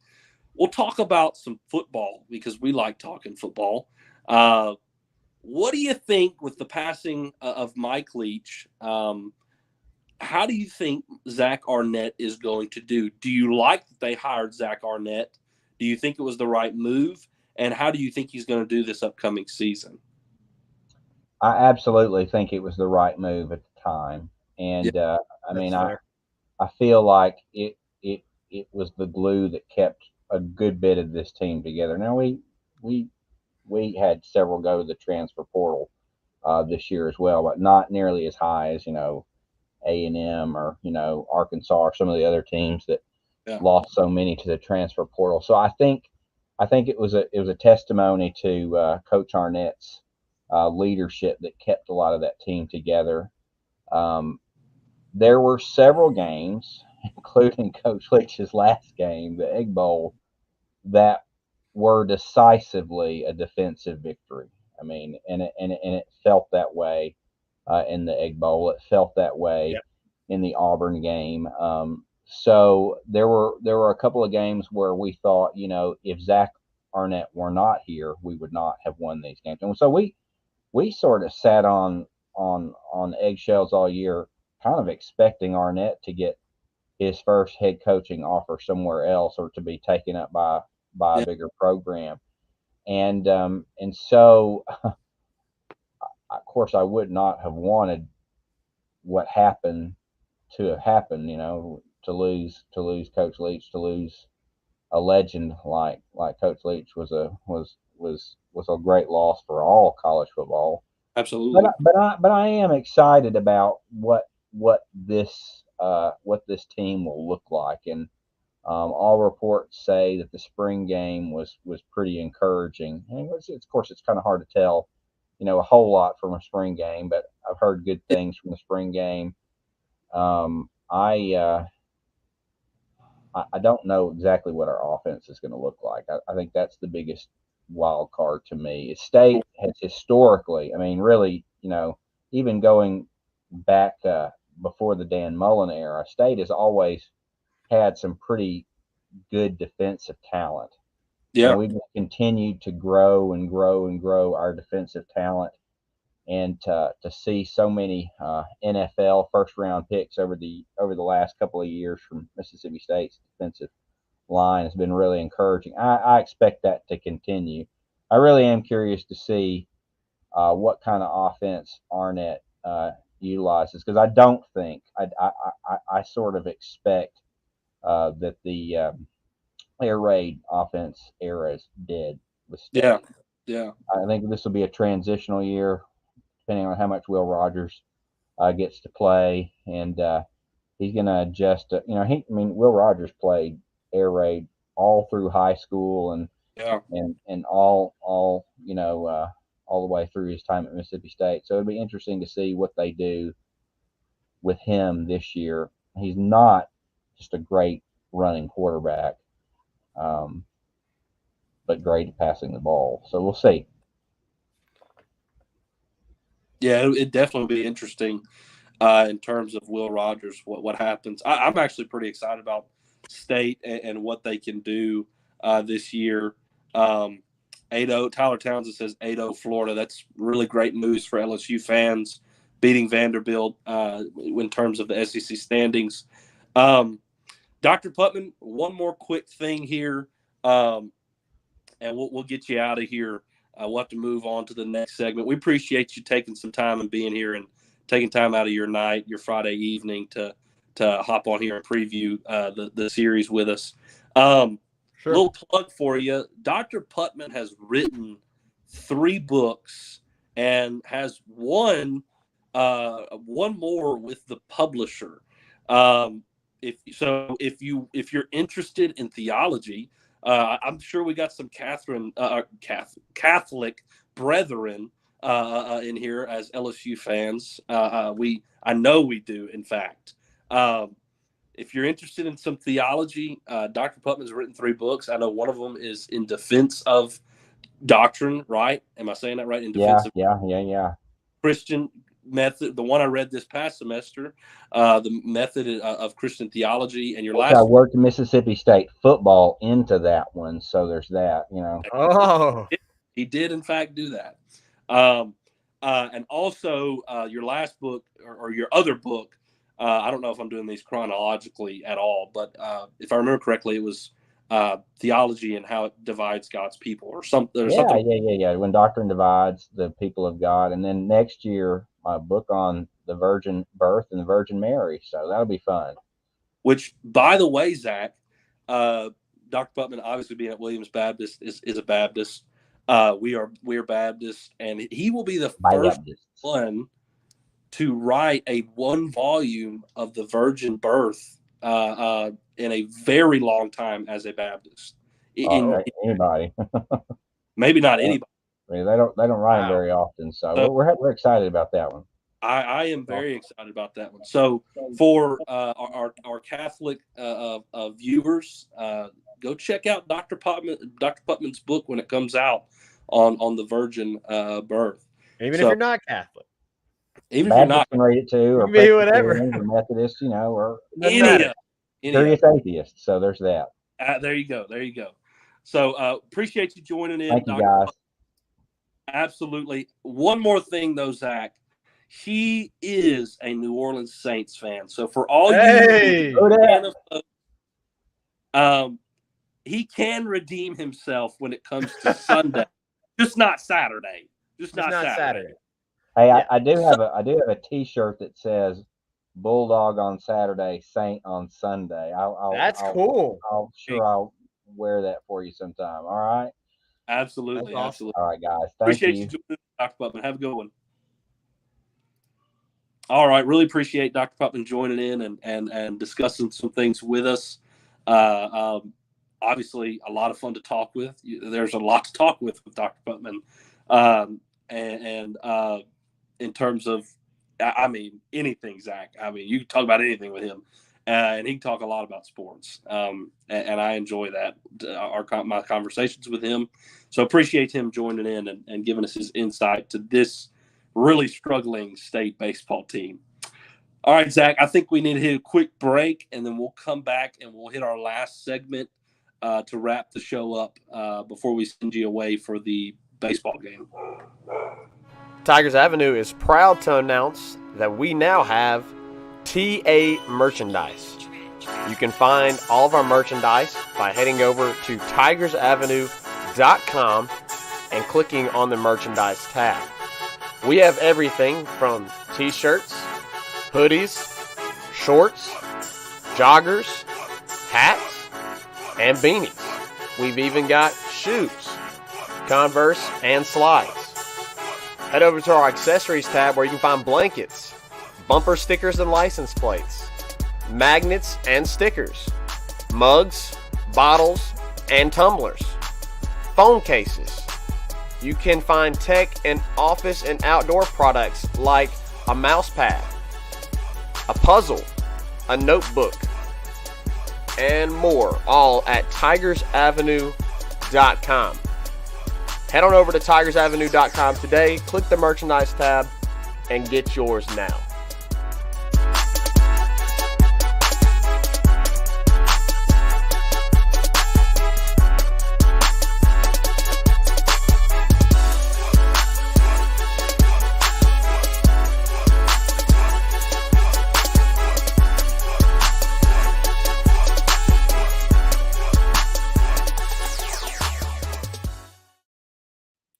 we'll talk about some football because we like talking football. What do you think with the passing of Mike Leach? How do you think Zach Arnett is going to do? Do you like that they hired Zach Arnett? Do you think it was the right move? And how do you think he's going to do this upcoming season? I absolutely think it was the right move at the time. And I feel like it was the glue that kept a good bit of this team together. Now we had several go to the transfer portal this year as well, but not nearly as high as A&M or Arkansas or some of the other teams that lost so many to the transfer portal. So I think it was a testimony to Coach Arnett's leadership that kept a lot of that team together. There were several games, including Coach Leach's last game, the Egg Bowl, that were decisively a defensive victory. I mean, and it felt that way in the Egg Bowl. It felt that way in the Auburn game. So there were a couple of games where we thought, if Zach Arnett were not here, we would not have won these games. And so we sort of sat on eggshells all year, kind of expecting Arnett to get his first head coaching offer somewhere else or to be taken up by a bigger program. And so of course I would not have wanted what happened to have happened, to lose Coach Leach, to lose a legend like Coach Leach was a great loss for all college football. Absolutely. But I am excited about what this team will look like, and all reports say that the spring game was pretty encouraging. And of course it's kind of hard to tell, a whole lot from a spring game, but I've heard good things from the spring game. I don't know exactly what our offense is going to look like. I think that's the biggest wild card to me. State has historically, really, even going back before the Dan Mullen era, State has always had some pretty good defensive talent. Yeah, and we've continued to grow and grow and grow our defensive talent, and to see so many NFL first round picks over the last couple of years from Mississippi State's defensive line has been really encouraging. I expect that to continue. I really am curious to see what kind of offense Arnett utilizes, because I don't think I sort of expect that the air raid offense era is dead with State. Yeah. I think this will be a transitional year, depending on how much Will Rogers gets to play, and he's going to adjust. Will Rogers played air raid all through high school and all all the way through his time at Mississippi State. So it'll be interesting to see what they do with him this year. He's not just a great running quarterback, but great at passing the ball. So we'll see. Yeah, it'd definitely be interesting in terms of Will Rogers, what happens. I'm actually pretty excited about State and what they can do this year. 8-0, Tyler Townsend says 8-0 Florida. That's really great news for LSU fans, beating Vanderbilt in terms of the SEC standings. Dr. Putman, one more quick thing here, and we'll get you out of here. We'll have to move on to the next segment. We appreciate you taking some time and being here and taking time out of your night, your Friday evening to hop on here and preview the series with us. Sure. Little plug for you. Dr. Putman has written 3 books and has one more with the publisher. If you're interested in theology, I'm sure we got some Catholic brethren in here as LSU fans. I know we do, in fact. If you're interested in some theology, Dr. Putman's written 3 books. I know one of them is in defense of doctrine, right? Am I saying that right? In defense of Christian method. The one I read this past semester, the method of Christian theology, and your last. I worked Mississippi State football into that one, so there's that. Oh, he did in fact do that. And also your last book or your other book. I don't know if I'm doing these chronologically at all, but if I remember correctly, it was theology and how it divides God's people or something. Yeah. When doctrine divides the people of God. And then next year, my book on the virgin birth and the Virgin Mary. So that'll be fun. Which, by the way, Zach, Dr. Putman, obviously being at Williams Baptist, is a Baptist. We are Baptists, and he will be the first one to write a 1 volume of the virgin birth in a very long time as a Baptist. Anybody? Maybe not anybody. I mean, they don't write them very often, so we're excited about that one. I am very excited about that one. So for our Catholic viewers, go check out Dr. Putman's book when it comes out on the virgin birth. Even if you're not Catholic. Even if you're not, can read it too, or be whatever, or Methodist, or any serious atheist. So there's that. There you go. So appreciate you joining in. Thank you, guys. Absolutely. One more thing, though, Zach. He is a New Orleans Saints fan. So for all he can redeem himself when it comes to Sunday, just not Saturday. Just not Saturday. Hey, I do have a T-shirt that says "Bulldog on Saturday, Saint on Sunday." That's cool. I'll wear that for you sometime. All right. Absolutely. Awesome. Absolutely. All right, guys. Appreciate you joining us, Dr. Putman. Have a good one. All right. Really appreciate Dr. Putman joining in and discussing some things with us. Obviously, a lot of fun to talk with. There's a lot to talk with Dr. Putman. In terms of, anything, Zach. You can talk about anything with him, and he can talk a lot about sports. And I enjoy that, my conversations with him. So appreciate him joining in and giving us his insight to this really struggling state baseball team. All right, Zach, I think we need to hit a quick break, and then we'll come back and we'll hit our last segment to wrap the show up before we send you away for the baseball game. Tigers Avenue is proud to announce that we now have TA merchandise. You can find all of our merchandise by heading over to tigersavenue.com and clicking on the merchandise tab. We have everything from t-shirts, hoodies, shorts, joggers, hats, and beanies. We've even got shoes, Converse, and slides. Head over to our accessories tab where you can find blankets, bumper stickers and license plates, magnets and stickers, mugs, bottles, and tumblers, phone cases, You can find tech and office and outdoor products like a mouse pad, a puzzle, a notebook, and more, all at tigersavenue.com. Head on over to tigersavenue.com today, click the merchandise tab, and get yours now.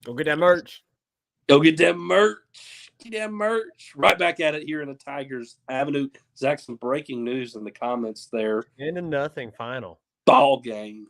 Go get that merch. Go get that merch. Get that merch. Right back at it here in the Tigers Avenue. Zach, some breaking news in the comments there. 10-0 final. Ball game.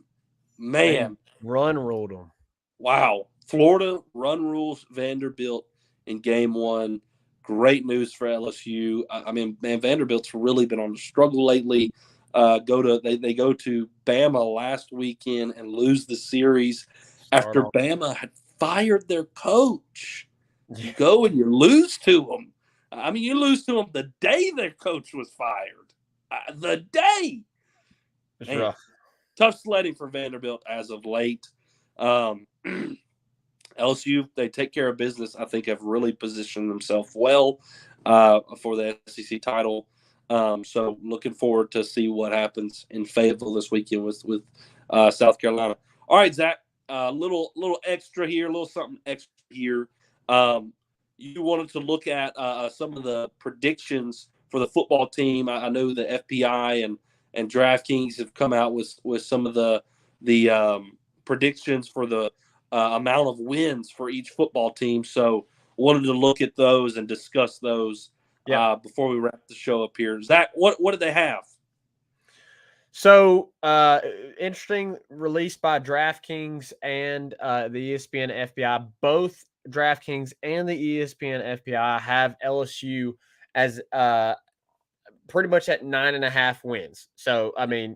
Man. Run ruled them. Wow. Florida run rules Vanderbilt in game one. Great news for LSU. I mean, man, Vanderbilt's really been on the struggle lately. They go to Bama last weekend and lose the series after Bama had fired their coach. You go and you lose to them. I mean, you lose to them the day their coach was fired. The day. It's rough. Tough sledding for Vanderbilt as of late. LSU, they take care of business. I think have really positioned themselves well for the SEC title. So looking forward to see what happens in Fayetteville this weekend with South Carolina. All right, Zach. Little extra here, a little something extra here. You wanted to look at some of the predictions for the football team. I know the FPI and DraftKings have come out with some of the predictions for the amount of wins for each football team. So wanted to look at those and discuss those before we wrap the show up here. Zach, what did they have? So, interesting release by DraftKings and the ESPN FPI. Both DraftKings and the ESPN FPI have LSU as pretty much at 9.5 wins. So, I mean,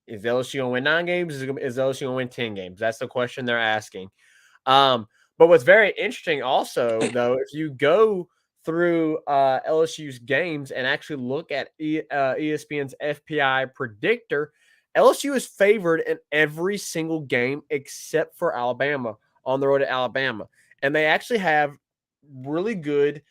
is LSU going to win 9 games? Is LSU going to win 10 games? That's the question they're asking. But what's very interesting also, though, if you go through LSU's games and actually look at ESPN's FPI predictor, LSU is favored in every single game except for Alabama on the road to Alabama. And they actually have really good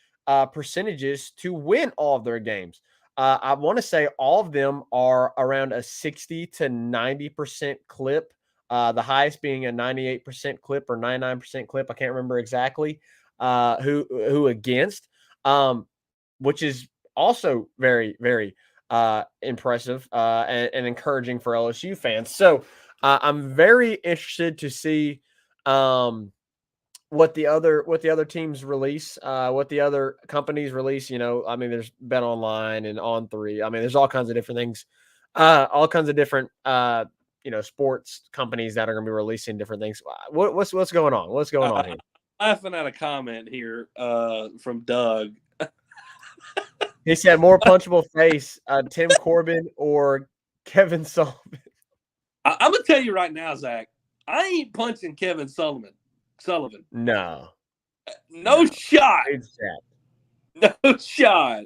percentages to win all of their games. I want to say all of them are around a 60 to 90% clip, the highest being a 98% clip or 99% clip. I can't remember exactly who against. Which is also very, very impressive and encouraging for LSU fans. So I'm very interested to see what the other teams release, what the other companies release. I mean, there's Bet Online and On3. I mean, there's all kinds of different things, all kinds of different sports companies that are going to be releasing different things. What's going on? What's going on here? Laughing at a comment here from Doug. He said more punchable face, Tim Corbin or Kevin Sullivan. I'm gonna tell you right now, Zach. I ain't punching Kevin Sullivan. No shot. No shot.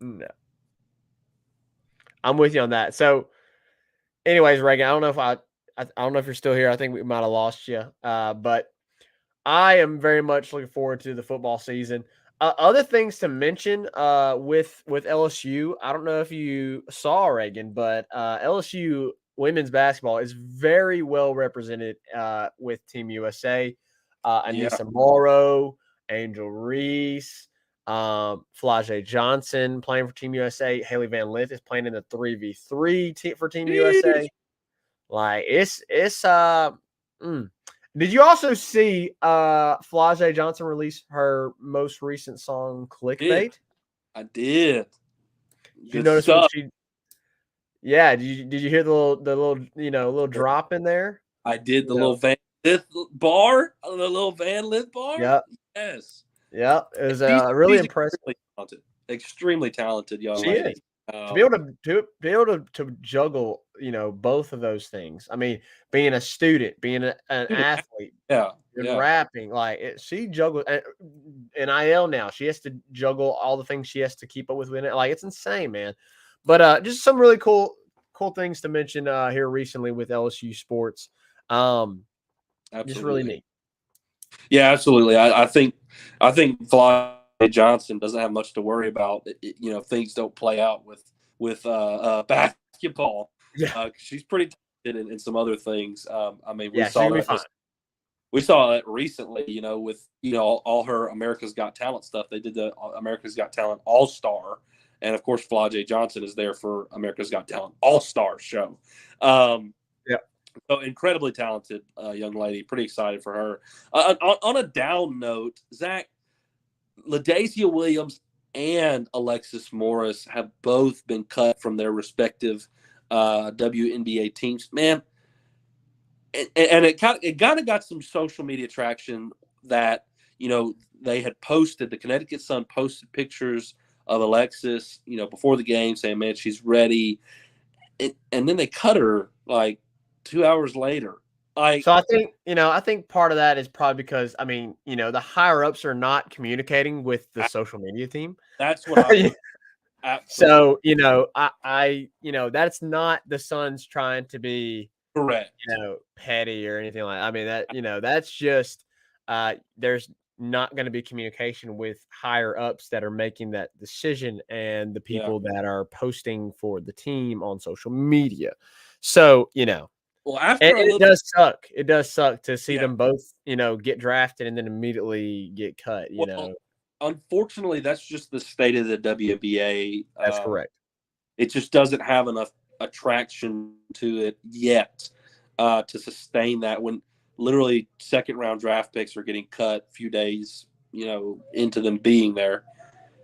No. I'm with you on that. So, anyways, Reagan, I don't know if I don't know if you're still here. I think we might have lost you, but I am very much looking forward to the football season. Other things to mention with LSU, I don't know if you saw, Reagan, but LSU women's basketball is very well represented with Team USA. Anissa Morrow, Angel Reese, Flau'jae Johnson playing for Team USA. Haley Van Lith is playing in the 3v3 for Team USA. Like it's Did you also see Flau'jae Johnson release her most recent song, Clickbait? I did. Did you notice what she? Yeah. Did you hear the little drop in there? I did the little Van Lith bar. The little Van Lith bar. Yep. Yes. Yep. It was really impressive. Extremely talented young lady. To be able to juggle, both of those things. I mean, being a student, being an athlete, yeah, and rapping, she juggles NIL now. She has to juggle all the things she has to keep up with it. Like, it's insane, man. But just some really cool things to mention here recently with LSU sports. Just really neat. Yeah, absolutely. I think Flávia Johnson doesn't have much to worry about. If things don't play out with basketball. Yeah, she's pretty talented in some other things. I mean, we saw it recently. With all her America's Got Talent stuff. They did the America's Got Talent All Star, and of course, Flávia Johnson is there for America's Got Talent All Star show. So incredibly talented young lady. Pretty excited for her. On a down note, Zach, LaDazia Williams and Alexis Morris have both been cut from their respective WNBA teams. Man, and it kind of got some social media traction that they had posted. The Connecticut Sun posted pictures of Alexis, before the game, saying, "Man, she's ready," and then they cut her like 2 hours later. So I think part of that is probably because, I mean, the higher ups are not communicating with the social media team. That's what I so, that's not the Suns trying to be correct, petty or anything like that. I mean, that's just there's not going to be communication with higher ups that are making that decision and the people that are posting for the team on social media. So, well, after it does suck. It does suck to see them both, get drafted and then immediately get cut. Unfortunately, that's just the state of the WNBA. That's correct. It just doesn't have enough attraction to it yet to sustain that. When literally second round draft picks are getting cut a few days, into them being there.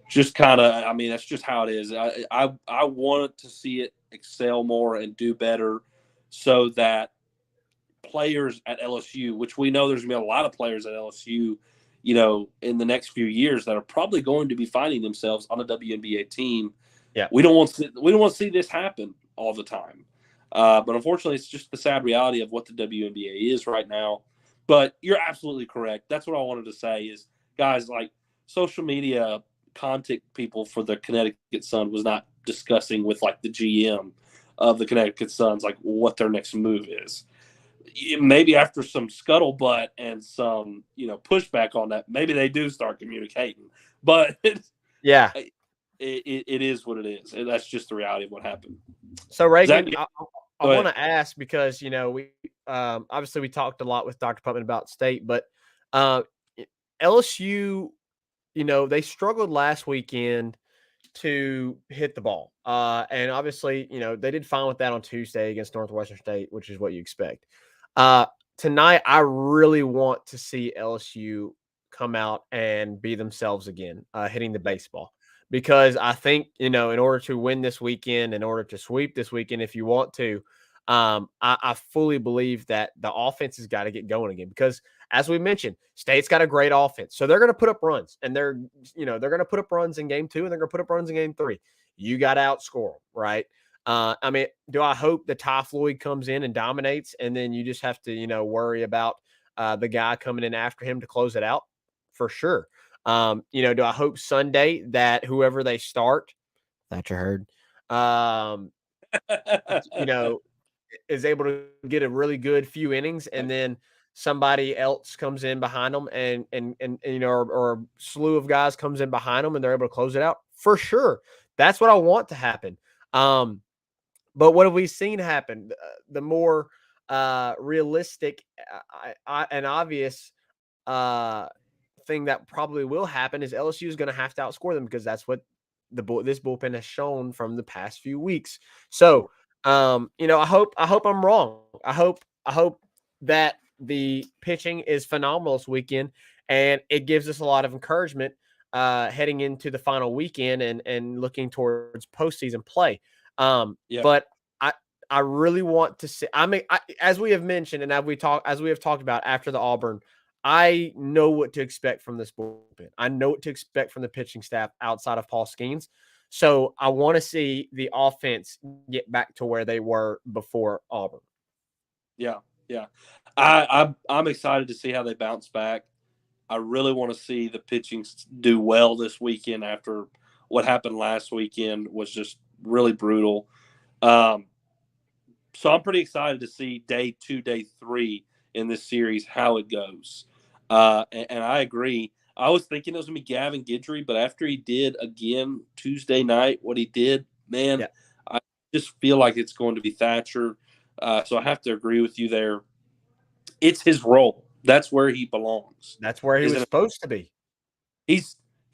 Just kind of, I mean, that's just how it is. I wanted to see it excel more and do better, so that players at LSU, which we know there's going to be a lot of players at LSU, in the next few years that are probably going to be finding themselves on a WNBA team. Yeah, we don't want to see this happen all the time. But unfortunately, it's just the sad reality of what the WNBA is right now. But you're absolutely correct. That's what I wanted to say is, guys, like, social media contact people for the Connecticut Sun was not discussing with like the GM of the Connecticut Suns, like, what their next move is. Maybe after some scuttlebutt and some, pushback on that, maybe they do start communicating. But it is what it is. And that's just the reality of what happened. So, Reagan, I want to ask, because, we obviously we talked a lot with Dr. Putman about state, but LSU, they struggled last weekend to hit the ball. And obviously, they did fine with that on Tuesday against Northwestern State, which is what you expect. Tonight, I really want to see LSU come out and be themselves again, hitting the baseball. Because I think, in order to win this weekend, in order to sweep this weekend, if you want to, I fully believe that the offense has got to get going again. Because, as we mentioned, State's got a great offense. So they're going to put up runs. And they're going to put up runs in game 2, and they're going to put up runs in game 3. You got to outscore them, right? I mean, do I hope that Ty Floyd comes in and dominates, and then you just have to, worry about the guy coming in after him to close it out? For sure. Do I hope Sunday that whoever they start, Thatcher Hurd, is able to get a really good few innings, and then somebody else comes in behind them and or a slew of guys comes in behind them and they're able to close it out? For sure. That's what I want to happen. But what have we seen happen? The more realistic and obvious thing that probably will happen is LSU is going to have to outscore them, because that's what this bullpen has shown from the past few weeks. So, I hope I'm wrong. I hope that the pitching is phenomenal this weekend, and it gives us a lot of encouragement heading into the final weekend and looking towards postseason play. But I really want to see. I mean, as we have mentioned and as we have talked about after the Auburn, I know what to expect from this bullpen. I know what to expect from the pitching staff outside of Paul Skeens. So I want to see the offense get back to where they were before Auburn. Yeah. I'm excited to see how they bounce back. I really want to see the pitching do well this weekend after what happened last weekend was just really brutal. So I'm pretty excited to see day 2, day 3 in this series, how it goes. And I agree. I was thinking it was going to be Gavin Guidry, but after he did again Tuesday night, what he did, man, I just feel like it's going to be Thatcher. So I have to agree with you there. It's his role. That's where he belongs. That's where he was supposed to be. He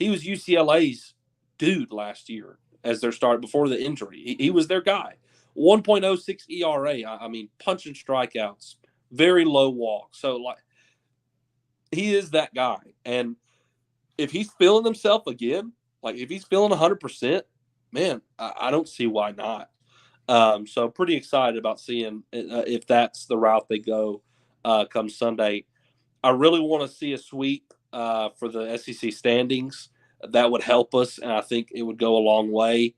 was UCLA's dude last year as their start before the injury. He was their guy. 1.06 ERA. I mean, punching strikeouts, very low walk. So like, he is that guy. And if he's feeling himself again, like if he's feeling 100%, man, I don't see why not. So pretty excited about seeing if that's the route they go come Sunday. I really want to see a sweep for the SEC standings. That would help us, and I think it would go a long way.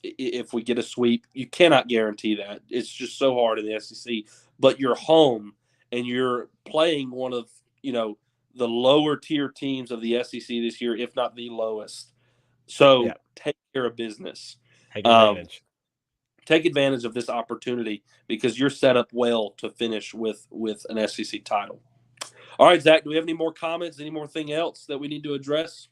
If we get a sweep, you cannot guarantee that. It's just so hard in the SEC. But you're home, and you're playing one of the lower tier teams of the SEC this year, if not the lowest. So take care of business. Take advantage. Take advantage of this opportunity because you're set up well to finish with an SEC title. All right, Zach, do we have any more comments, any more thing else that we need to address?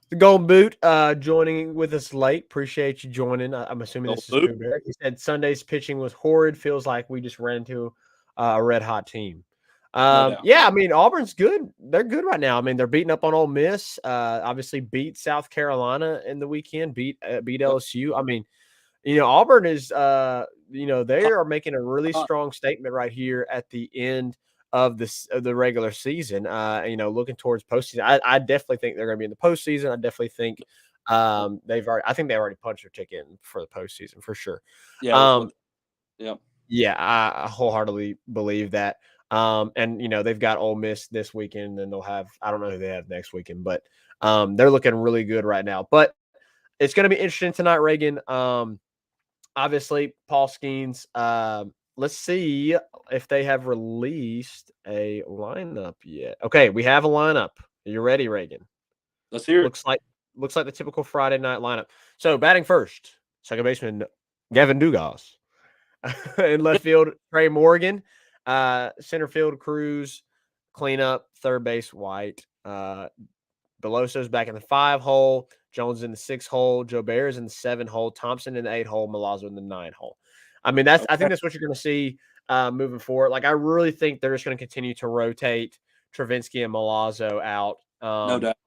The Golden Boot joining with us late. Appreciate you joining. I'm assuming this is Pooh Bear. He said Sunday's pitching was horrid. Feels like we just ran into a red-hot team. Yeah, I mean, Auburn's good. They're good right now. I mean, they're beating up on Ole Miss. Obviously beat South Carolina in the weekend, beat LSU. I mean, Auburn is, they are making a really strong statement right here at the end of the regular season. Looking towards postseason, I definitely think they're going to be in the postseason. I definitely think I think they already punched their ticket in for the postseason for sure. I wholeheartedly believe that. They've got Ole Miss this weekend, and they'll have, I don't know who they have next weekend, but they're looking really good right now. But it's going to be interesting tonight, Reagan. Obviously, Paul Skeens. Let's see if they have released a lineup yet. Okay, we have a lineup. Are you ready, Reagan? Let's hear it. Looks like the typical Friday night lineup. So batting first, second baseman Gavin Dugas. In left field, Trey Morgan. Center field, Cruz. Cleanup, third base, White. Beloso's back in the 5 hole. Jones in the 6 hole. Joe Bear's in the 7 hole. Thompson in the 8 hole. Milazzo in the 9 hole. I mean, I think that's what you're going to see moving forward. Like, I really think they're just going to continue to rotate Travinski and Milazzo out. No doubt.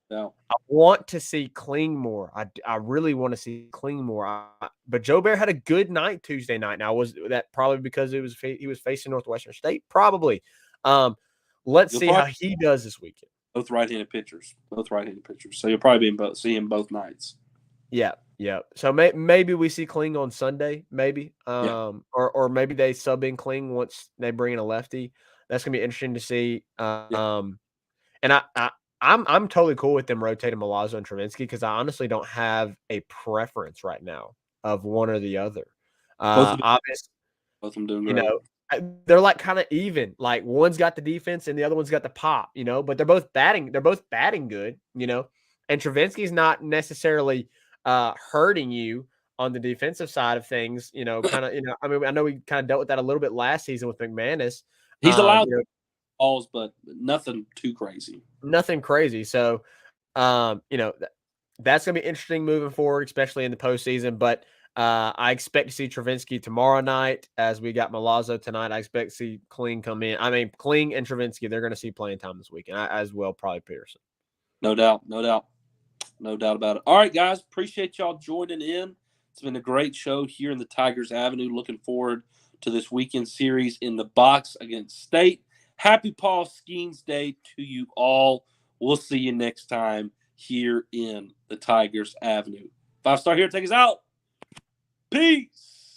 No. I want to see Kling more. I really want to see Kling more. But Joe Bear had a good night Tuesday night. Now, was that probably because he was facing Northwestern State? Probably. Let's see how he does this weekend. Both right-handed pitchers. So you'll probably see him both nights. Yeah. So maybe we see Kling on Sunday, maybe. Or maybe they sub in Kling once they bring in a lefty. That's gonna be interesting to see. And I'm totally cool with them rotating Milazzo and Travinski because I honestly don't have a preference right now of one or the other. Obviously, both of them doing great. They're like kind of even. Like one's got the defense and the other one's got the pop, but they're both batting. They're both batting good, And Travinski's not necessarily hurting you on the defensive side of things, I mean, I know we kind of dealt with that a little bit last season with McManus. He's allowed balls, but nothing too crazy. Nothing crazy. So, that's going to be interesting moving forward, especially in the postseason. But I expect to see Travinski tomorrow night as we got Milazzo tonight. I expect to see Kling come in. I mean, Kling and Travinski, they're going to see playing time this weekend, as well, probably Peterson. No doubt about it. All right, guys, appreciate y'all joining in. It's been a great show here in the Tigers Avenue. Looking forward to this weekend series in the box against State. Happy Paul Skeens Day to you all. We'll see you next time here in the Tigers Avenue. 5-Star here, take us out. Peace.